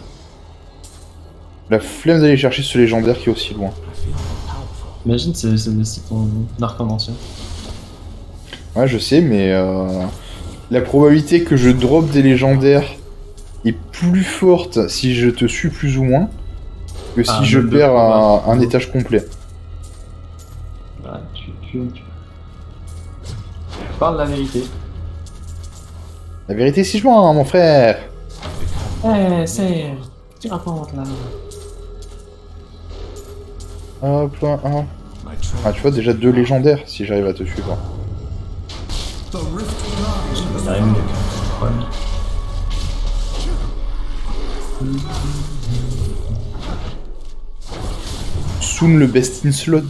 La flemme d'aller chercher ce légendaire qui est aussi loin. Imagine, c'est des sites en arc en ancien. Ouais, je sais, mais la probabilité que je drop des légendaires est plus forte si je te suis plus ou moins que si je perds un étage complet. Voilà, tu parles la vérité. La vérité, si je mens, hein, mon frère. Eh, c'est... Tu racontes là. Hop là, hop. Ah, tu vois, déjà 2 légendaires si j'arrive à te suivre. The rift lies Ouais. Soon le best in slot.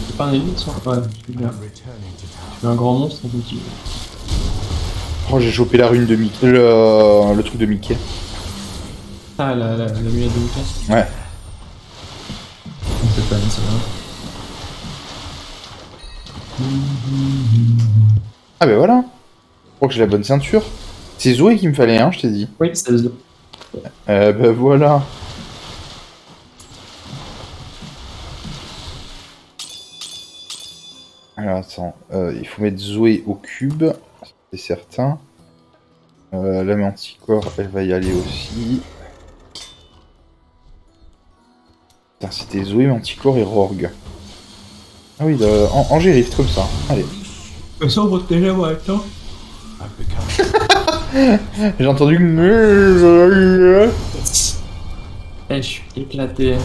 C'est pas un élite ça? Ouais, c'est bien. Tu veux un grand monstre ou petit? Oh, j'ai chopé la rune de Mickey. Le truc de Mickey. Ah, la lunette de Mickey? Ouais. On peut pas dire ça. Ah, bah voilà. Je crois que j'ai la bonne ceinture. C'est Zoé qu'il me fallait, hein, je t'ai dit. Oui, c'est le... Bah voilà. Alors attends, il faut mettre Zoé au cube, c'est certain. La Manticore, elle va y aller aussi. Putain, c'était Zoé, Manticore et Rogue. Ah oui, en gérif, comme ça. Allez. Ça, on va déjà voir avec toi. J'ai entendu... Eh, je suis éclaté.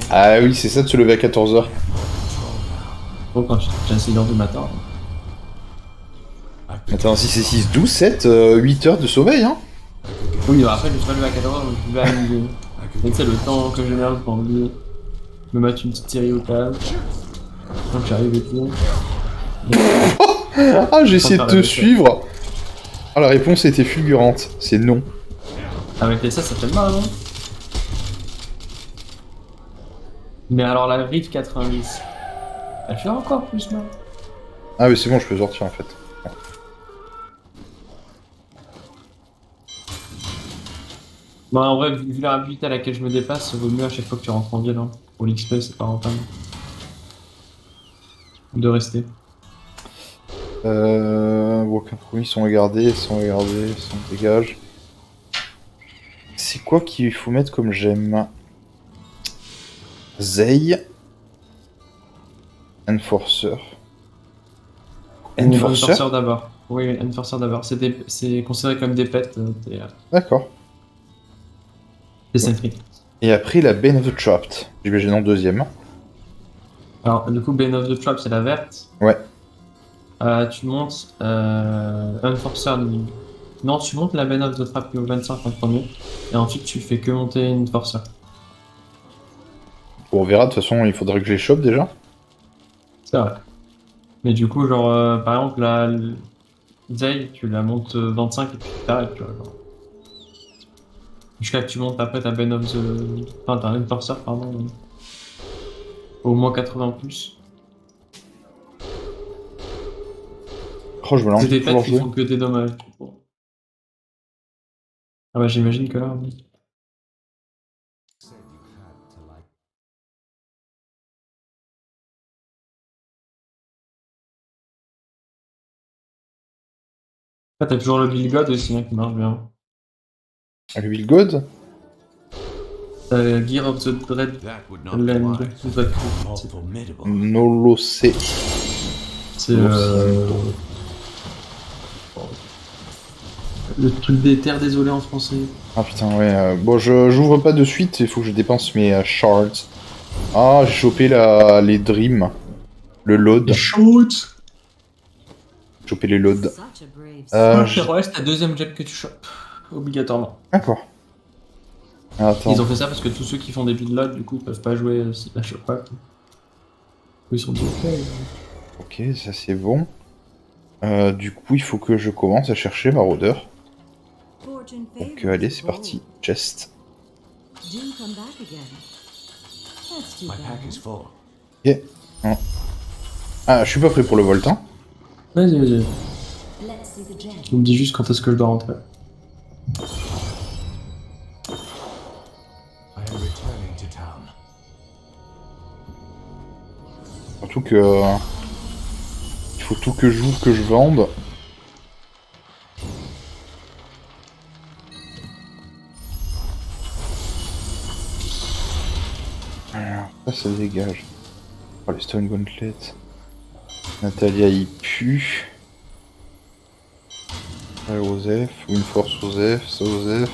Ah oui, c'est ça de se lever à 14h. Bon, quand je suis à 6h du matin. Attends, si c'est 6, 12, 7, 8 heures de sommeil, hein. Oui, bah après, je suis pas levé à 14h, donc je vais à midi. Et c'est le temps que j'énerve pour me mettre une petite série au calme. Donc j'arrive et tout. Ah, j'ai essayé de te suivre. Ah, la réponse était fulgurante. C'est non. Avec les ça fait mal, non? Mais alors la Rive 90, elle fait encore plus mal. Ah, mais c'est bon, je peux sortir en fait. Bon, en vrai, vu la rapidité à laquelle je me déplace, ça vaut mieux à chaque fois que tu rentres en ville. Hein. Pour l'XP, c'est pas rentable. De rester. Aucun promis, sont regardés, dégage. C'est quoi qu'il faut mettre comme j'aime? Zay. Enforcer. Enforcer d'abord. Oui, Enforcer d'abord. C'est considéré comme des pets. D'accord. Des sentries. Et après la Bane of the Trapped. J'imagine en deuxième. Alors, du coup, Bane of the Trap, c'est la verte. Ouais. Tu montes Enforcer. Non, tu montes la Bane of the Trap au 25 en premier. Et ensuite, tu fais que monter Enforcer. Bon, on verra, de toute façon, il faudrait que je les chope déjà. C'est vrai. Mais du coup, genre, par exemple, la Zay, tu la montes 25 et puis tu t'arrêtes, tu vois. Genre. Jusqu'à que tu montes après ta Bane of the... Enfin, ta Enforcer, pardon. Au moins 80 plus. Oh, je me lance C'est des pour pouvoir pets qui jouer. font que des dommages. Ah bah j'imagine que là... oui. Said you had to like. Ah, t'as toujours le Bill God aussi, hein, qui marche bien. Le Bill God. Gear of the Dread That would not be Land. wise. More formidable. Nolocé. C'est le truc des terres désolées en français. Ah putain, ouais. Bon, j'ouvre pas de suite, il faut que je dépense mes shards. Ah, j'ai chopé les dreams. Le load. Shoot. Chopé les loads. Such a brave Je- Ouais, c'est ta deuxième jet que tu chopes. Obligatoirement. D'accord. Attends. Ils ont fait ça parce que tous ceux qui font des build du coup, ils peuvent pas jouer si la chopent pas. Ils sont dit ok. Ok, ça c'est bon. Du coup, il faut que je commence à chercher Maraudeur. fortune Donc favors allez, the c'est bold. parti. Chest. Do come back again. That's too My pack bad. is full. Ok. Non. Ah, je suis pas prêt pour le volt, hein. Vas-y. Let's see the gem. Tu me dis juste quand est-ce que je dois rentrer. I am returning to town. Surtout que... il faut tout que j'ouvre, que je vende. Alors, ça dégage. Oh, les Stone Gauntlet. Natalia, il pue. Osef, ou une force Osef, ça Osef.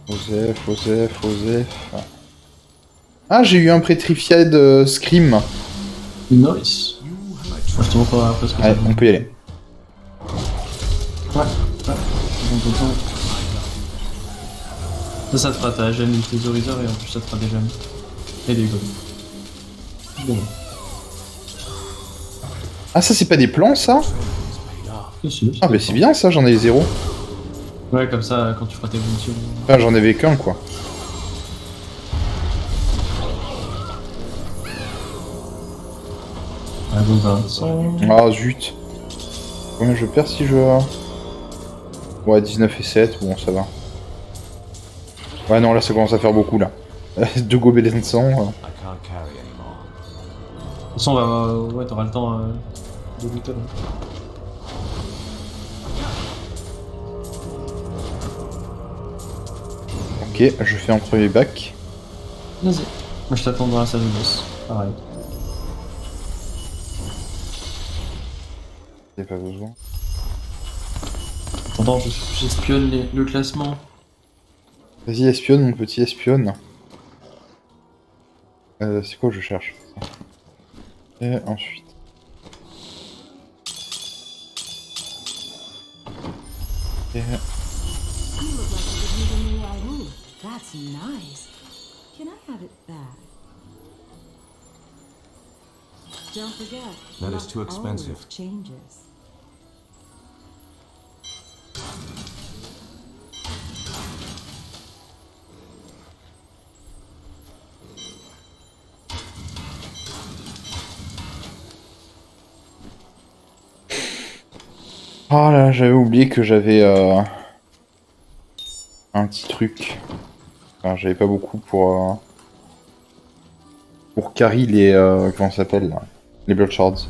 Osef. Ah, j'ai eu un Petrified Scream. Nice. Je te montre après ce que Allez, on peut y aller. Ouais. Ça te fera ta gemme du thésauriseur et en plus ça te fera des gemmes. Et des golems. Bon. Ah, ça c'est pas des plans, ça? Si, Ah, mais c'est bien ça, j'en ai 0. Ouais, comme ça, quand tu feras tes missions. Enfin, j'en avais qu'un, quoi. Ah, bon, Vincent. Ah, zut. Combien je perds si je... Ouais, 19 et 7, bon, ça va. Ouais, non, là, ça commence à faire beaucoup, là. 2 gobelets de sang. I can't carry anymore. De toute façon, on va... ouais, t'auras le temps de lutter. Là. Ok, je fais un premier bac. Vas-y. Moi, je t'attends dans la salle de boss. Pareil. J'ai pas besoin. Attends, j'espionne le classement. Vas-y, espionne, mon petit espionne. C'est quoi que je cherche? Et ensuite... Et... That's nice. Can I have it back? Don't forget. That is luck too expensive. always changes. Ah là, j'avais oublié que j'avais un petit truc. Enfin, j'avais pas beaucoup pour carry les comment ça s'appelle là, les Blood Shards.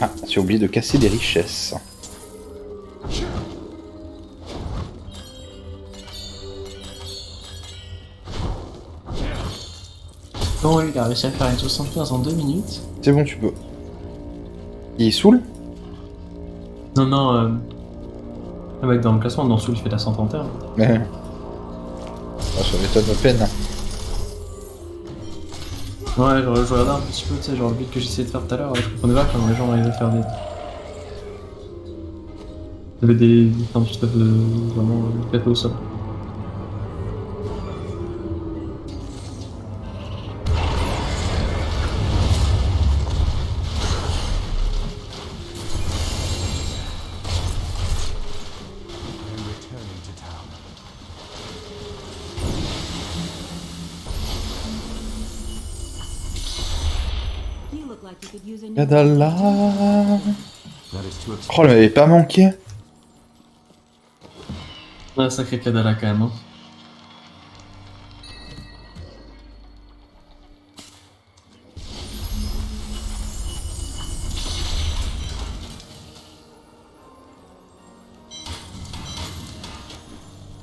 Ah, j'ai oublié de casser des richesses. Bon, il a réussi à faire une 75 en 2 minutes. C'est bon, tu peux. Il saoule? Non, non, le mec dans le classement, dans Soul, il fait la 131. Mais... Ah, ça m'étonne à peine. Ouais, je regardais un petit peu, tu sais, genre le but que j'essayais de faire tout à l'heure, je comprenais pas comment les gens arrivaient à faire des... Il y avait des stuff de... vraiment pété au sol. And returning to town. You look like you could use a new Kadala. That is too expensive. Oh, elle m'avait pas manqué. Ouais, sacré Kadala quand même, hein.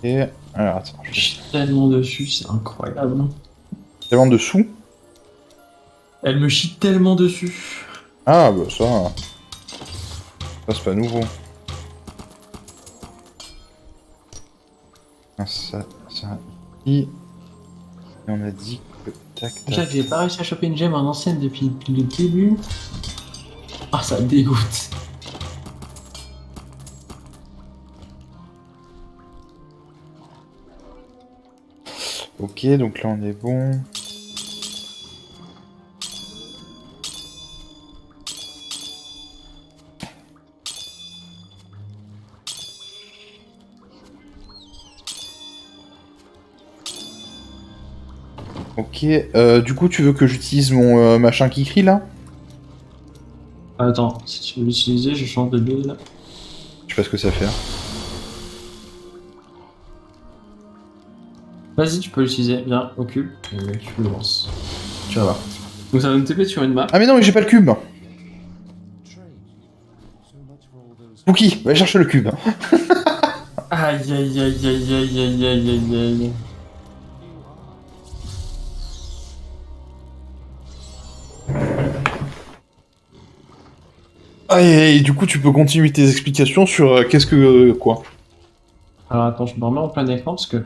Et... Alors, attends, Je suis tellement dessus, c'est incroyable. tellement dessous. Elle me chie tellement dessus. Ah, bah ça... Ça, c'est pas nouveau. Ah, ça... Et on a dit que... Tac, Déjà tac... que j'ai pas réussi à choper une gemme en ancienne depuis le début. Ah, ça dégoûte. Ok, donc là on est bon. Ok, du coup tu veux que j'utilise mon machin qui crie là? Attends, si tu veux l'utiliser, je change de build là. Je sais pas ce que ça fait. Vas-y, tu peux l'utiliser, viens, occupe, et tu le lances. Tu vas voir. Donc ça va me TP sur une map. Ah mais non mais j'ai pas le cube. Pookie, va chercher le cube. Aïe aïe aïe aïe aïe aïe aïe aïe aïe. Ah et du coup tu peux continuer tes explications sur qu'est-ce que... quoi. Alors attends, je me remets en plein écran parce que...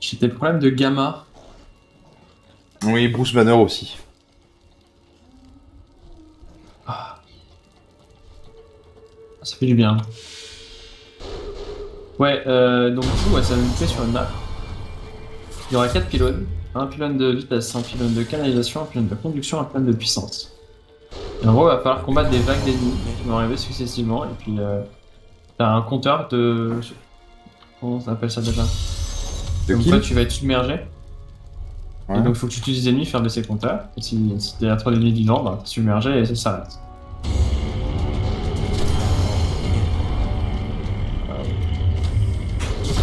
J'étais le problème de gamma. Oui, Bruce Banner aussi. Ça fait du bien. Ouais, donc du coup, ouais, ça va me fait sur une map. Il y aura 4 pylônes. Un pylône de vitesse, un pylône de canalisation, un pylône de conduction, un pylône de puissance. Et en gros, il va falloir combattre des vagues d'ennemis qui vont arriver successivement. Et puis, t'as un compteur de... Comment ça s'appelle ça déjà? Donc toi, tu vas être submergé. Ouais. Et donc, il faut que tu utilises des ennemis faire baisser le compteur. Et si t'es à 3 ennemis vivants, bah, t'es submergé et ça s'arrête.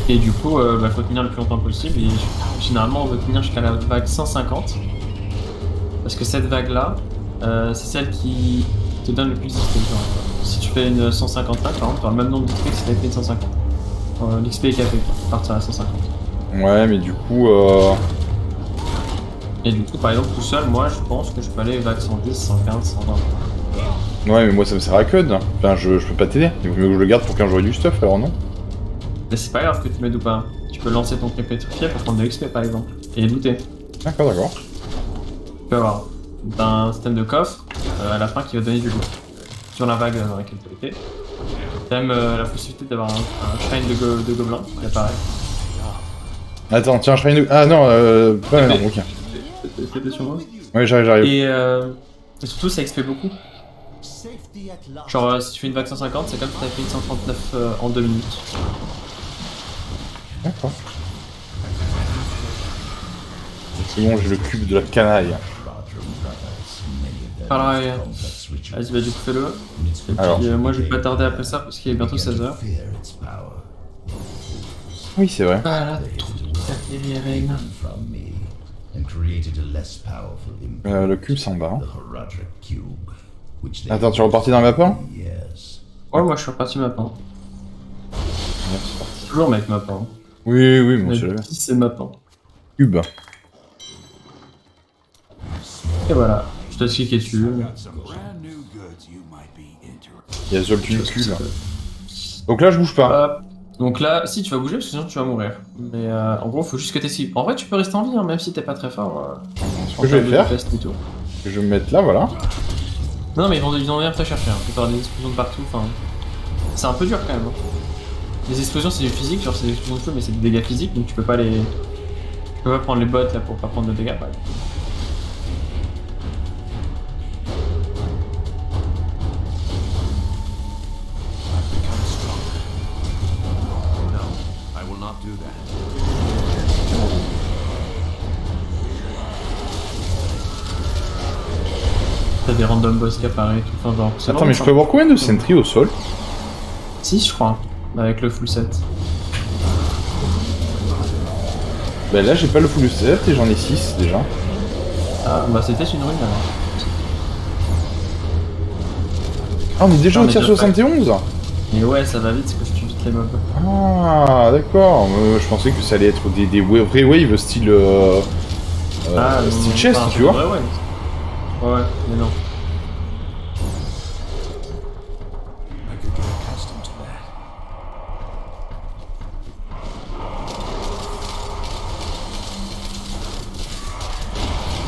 Et du coup, bah, faut tenir le plus longtemps possible. Et généralement, on veut tenir jusqu'à la vague 150. Parce que cette vague-là, c'est celle qui te donne le plus d'XP. Si tu fais une 150 par exemple, tu auras le même nombre d'XP que si tu avais fait une 150. L'XP est capé, à partir à 150. Ouais, mais du coup... Et du coup, par exemple, tout seul, moi, je pense que je peux aller vague 110, 115, 120. Ouais, mais moi ça me sert à code. Enfin, je peux pas t'aider. Il vaut mieux que je le garde pour quand j'aurai du stuff, alors non? Mais c'est pas grave que tu m'aides ou pas. Tu peux lancer ton clé pétrifié pour prendre de l'XP, par exemple. Et looter. D'accord, d'accord. Tu peux avoir un système de coffre à la fin qui va donner du loot. Sur la vague dans laquelle tu étais. T'as même la possibilité d'avoir un shrine de gobelin qui apparaît. Attends, tiens, Shrine de... Ah non, pas non, ok. C'était sur moi. Ouais, j'arrive. Et surtout, ça XP beaucoup. Safety at last. Genre, si tu fais une vague 150, c'est comme si t'avais fait une 139 en 2 minutes. D'accord. C'est bon, j'ai le cube de la canaille. Pareil. Vas-y, bah du coup, fais-le. Et puis, Alors. moi, je vais pas tarder après ça parce qu'il est bientôt 16h. Oui, c'est vrai. Voilà, les règles. Le cube, c'est en bas. Hein. Attends, tu es reparti dans le mapin? Ouais, moi, je suis reparti mapin. Toujours mec mapin. Oui, oui, moi, je l'avais. C'est mapin. Cube. Et voilà, je t'ai cliqué dessus. Il y a Zolkin cube. Donc là, je bouge pas. Hop. Donc là, si tu vas bouger, parce que sinon tu vas mourir. Mais en gros, faut juste que t'essayes. En vrai, tu peux rester en vie, hein, même si t'es pas très fort. Ce que je vais faire, et tout. je vais me mettre là, voilà. Non, mais ils vont venir te chercher. Hein. Tu peux avoir des explosions de partout. Enfin, c'est un peu dur quand même. Hein. Les explosions, c'est du physique, genre c'est des explosions de feu, mais c'est des dégâts physiques, donc tu peux pas les. Tu peux pas prendre les bottes là pour pas prendre de dégâts. Par exemple. T'as des random boss qui apparaissent, tout enfin, genre. Attends, mais je peux avoir combien de sentry au sol? 6, je crois, avec le full set. Bah là, j'ai pas le full set et j'en ai 6 déjà. Ah, bah c'était une rune alors. Ah, on est déjà Ah, au on est tier déjà 71? Mais ouais, ça va vite, c'est que je tue vite les mobs. Ah, d'accord. Je pensais que ça allait être des vrais waves style. Style chest, tu vois. Ouais, ouais, mais non.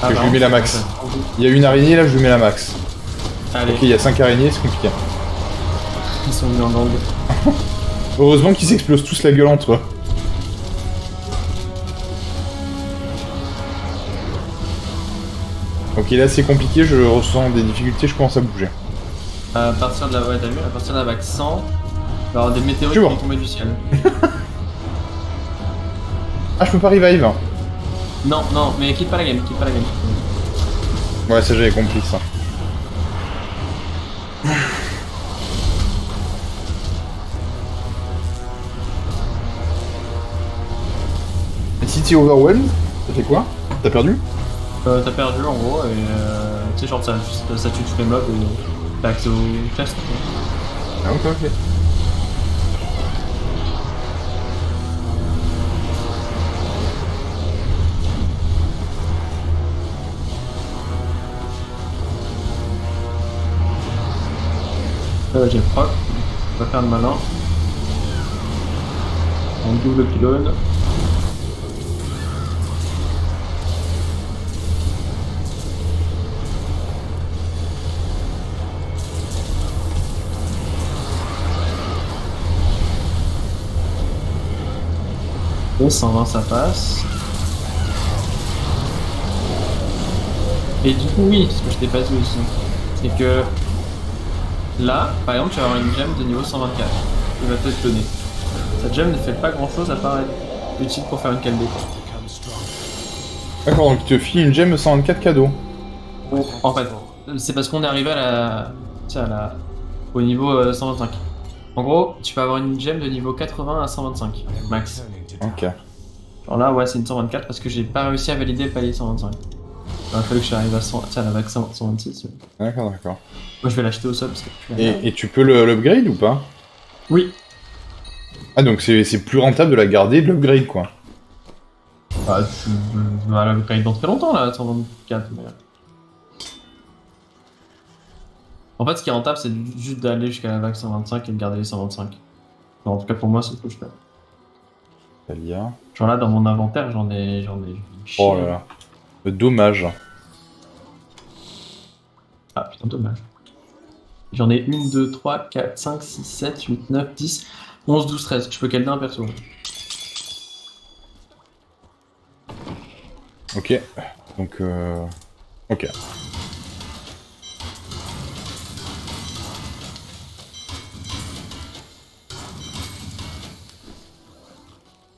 Que je lui mets la max. Il y a une araignée, là, je lui mets la max. Allez, Ok, il y a 5 araignées, c'est compliqué. ils sont mis en gang. Heureusement qu'ils s'explosent tous la gueule entre eux. Ok, là c'est compliqué, je ressens des difficultés, je commence à bouger. À partir de la, ouais, t'as vu, à partir de la vague 100, il va y avoir des météorites Tu qui vois. vont tomber du ciel. Ah, je peux pas revive. Non, non, mais quitte pas la game, quitte pas la game. Ouais, ça j'avais compris ça. Et si t'es overwhelmed, ça fait quoi? T'as perdu? T'as perdu en gros, et tu sais, genre ça tue tous les mobs et t'as accès au chest. Ah, ok, ok. J'ai proc, on va faire le malin. On double pylône. Et 120 ça passe. Et du coup oui, ce que je t'ai pas dit aussi, c'est que là, par exemple, tu vas avoir une gemme de niveau 124 qui va te donner. Cette gemme ne fait pas grand chose à part être utile pour faire une calde. D'accord, donc il te file une gemme 124 cadeaux. En fait, c'est parce qu'on est arrivé à la, tu sais, au niveau 125. En gros, tu peux avoir une gemme de niveau 80 à 125 max. Ok. Genre là, ouais, c'est une 124 parce que j'ai pas réussi à valider le palier 125. Il a fallu que j'arrive à 100, tu sais, à la vague 126. D'accord, d'accord. Moi, je vais l'acheter au sol parce que. Et tu peux l'upgrade ou pas? Oui. Ah, donc c'est plus rentable de la garder et de l'upgrade quoi. Bah, tu vas l'upgrade dans très longtemps là, 124. Mais... En fait, ce qui est rentable, c'est juste d'aller jusqu'à la vague 125 et de garder les 125. Enfin, en tout cas, pour moi, c'est ce que je fais. Talia. Genre là, dans mon inventaire, j'en ai. Oh là là. Dommage. Ah putain, dommage. J'en ai 1, 2, 3, 4, 5, 6, 7, 8, 9, 10, 11, 12, 13. Je peux calder un perso. Ok. Donc, ok.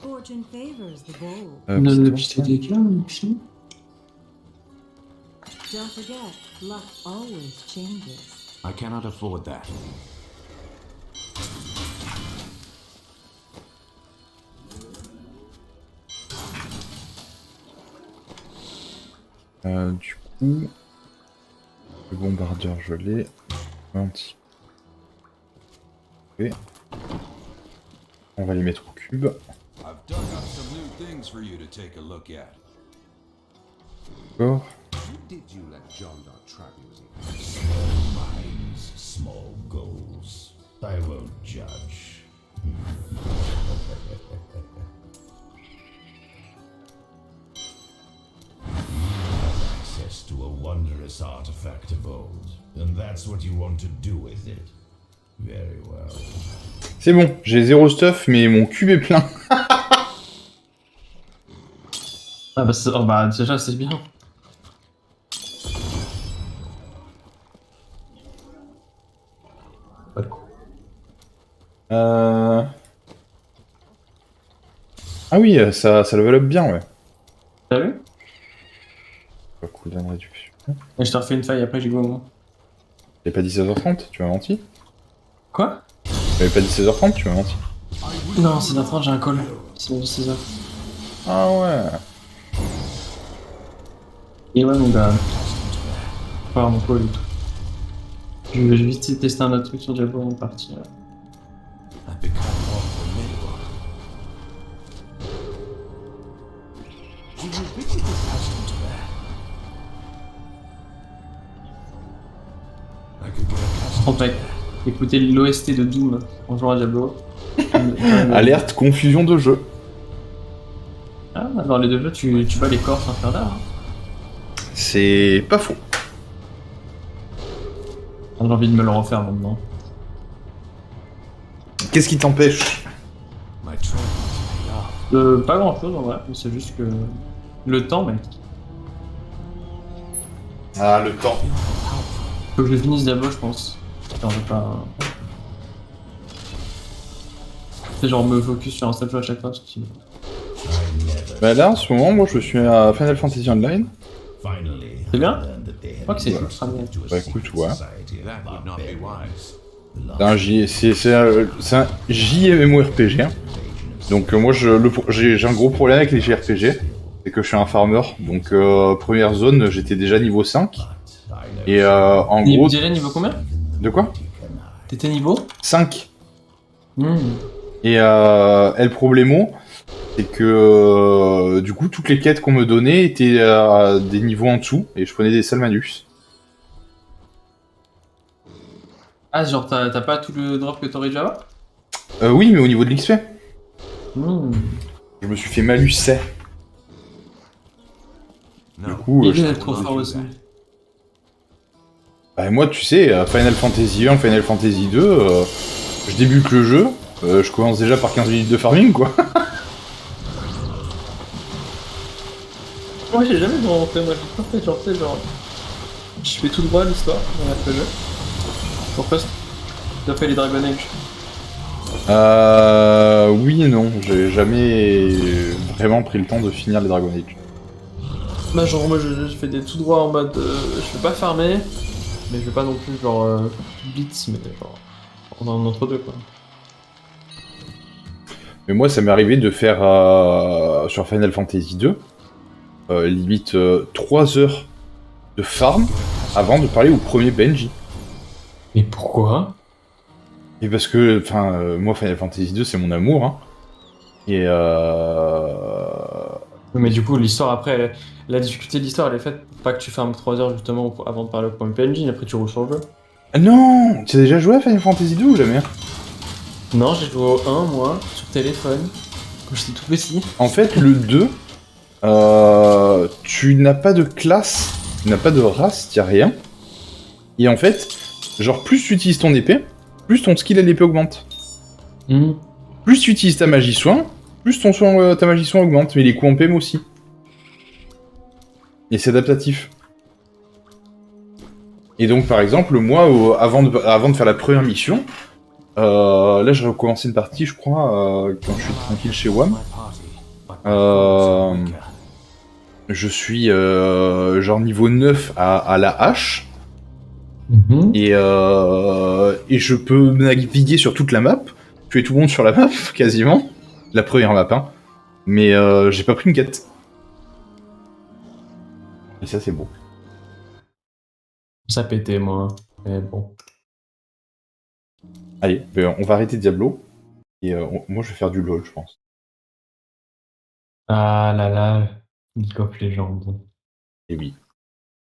Fortune favors the bold. Le petit dégâts, maximum. Don't forget, luck always changes. I cannot afford that. Du coup, le bombardeur, je l'ai. Anti. Ok. On va les mettre au cube. I've dug up some new things for you to take a look at. D'accord. Who did you let John Doe trap you as he Minds, small goals. I won't judge. Access to a wondrous artifact of old, and that's what you want to do with it. Very well. C'est bon, j'ai 0 stuff, mais mon cube est plein. Ah bah, oh bah déjà c'est bien. Ouais. Ah oui, ça level up bien, ouais. T'as vu? Cooldown réduction. Et je te refais une faille après, j'ai go moi. T'avais pas dit 16h30, tu m'as menti. Quoi? T'avais pas dit 16h30, tu m'as menti. Non, c'est d'un 30, j'ai un call. C'est 16h. Ah ouais. Et ouais, mon gars. Faut avoir mon call et tout. Je vais vite tester un autre truc sur Diablo en partie. I've become more formidable. You ubiquitous accustomed to that. I could get accustomed En fait, écoutez l'OST de Doom en jouant à Diablo. Alerte, confusion de jeu. Ah, dans les deux jeux, tu bats les corps sans faire d'art. C'est pas faux. J'ai envie de me le refaire maintenant. Qu'est-ce qui t'empêche? my troubles. Pas grand chose en vrai, mais c'est juste que. Le temps, mec. Ah, le temps. Faut que je finisse Diablo, je pense. J'en ai pas. C'est genre me focus sur un seul jeu à chaque fois, parce que sinon- Bah là, en ce moment, moi, je suis à Final Fantasy Online. Finally, C'est bien? I learned that they had crois que c'est been ultra bien. to a Bah, secret écoute, ouais. society of That would not be barbarians. wise. C'est un c'est un JMMORPG. Hein. Donc moi, j'ai un gros problème avec les JRPG. C'est que je suis un farmer. Donc première zone, j'étais déjà niveau 5. Et en gros... Déjà niveau combien? De quoi? T'étais niveau? 5. Hmm. Et le problémo, c'est que du coup, toutes les quêtes qu'on me donnait étaient à des niveaux en dessous. Et je prenais des salmanus. Ah, genre t'as pas tout le drop que t'aurais dû avoir? Oui, mais au niveau de l'XP. Hmm. Je me suis fait malus. Du No. coup, Il je- est trop fort aussi. bah, moi, tu sais, Final Fantasy 1, Final Fantasy 2, je débute le jeu, je commence déjà par 15 minutes de farming, quoi. Moi j'ai jamais vraiment fait, moi j'ai pas fait genre, tu sais, genre. Je fais tout droit l'histoire dans la RPG. Pourquoi t'as fait les Dragon Age? Oui et non, j'ai jamais vraiment pris le temps de finir les Dragon Age. Bah genre moi je fais des tout droits en mode je vais pas farmer, mais je vais pas non plus genre blitz, mais genre entre deux quoi. Mais moi, ça m'est arrivé de faire sur Final Fantasy 2, limite 3 heures de farm avant de parler au premier Benji. Mais pourquoi? Et parce que, enfin, moi, Final Fantasy 2, c'est mon amour, hein. Et Oui, mais du coup l'histoire après, la difficulté de l'histoire elle est faite pour pas que tu farmes 3 heures justement avant de parler au premier PNJ, après tu roules sur le jeu. Ah non, tu as déjà joué à Final Fantasy 2 ou jamais? Non, j'ai joué au 1 moi, sur téléphone, quand j'étais tout petit. En fait, le 2, tu n'as pas de classe, tu n'as pas de race, tu n'as rien. Et en fait, Genre, plus tu utilises ton épée, plus ton skill à l'épée augmente. Hmm. Plus tu utilises ta magie soin, plus ton soin, ta magie soin augmente, mais les coups en PM aussi. Et c'est adaptatif. Et donc, par exemple, moi, avant de faire la première mission, là, j'ai recommencé une partie, je crois, quand je suis tranquille chez WAM. Je suis genre niveau 9 à la hache. Mhm. Et je peux naviguer sur toute la map. Tuer tout le monde sur la map, quasiment. La première map, hein. Mais j'ai pas pris une quête. Et ça, c'est beau. Ça pétait, moi. Mais bon. Allez, on va arrêter Diablo. Et moi, je vais faire du LoL, je pense. Ah là là, League of Legends. Et oui.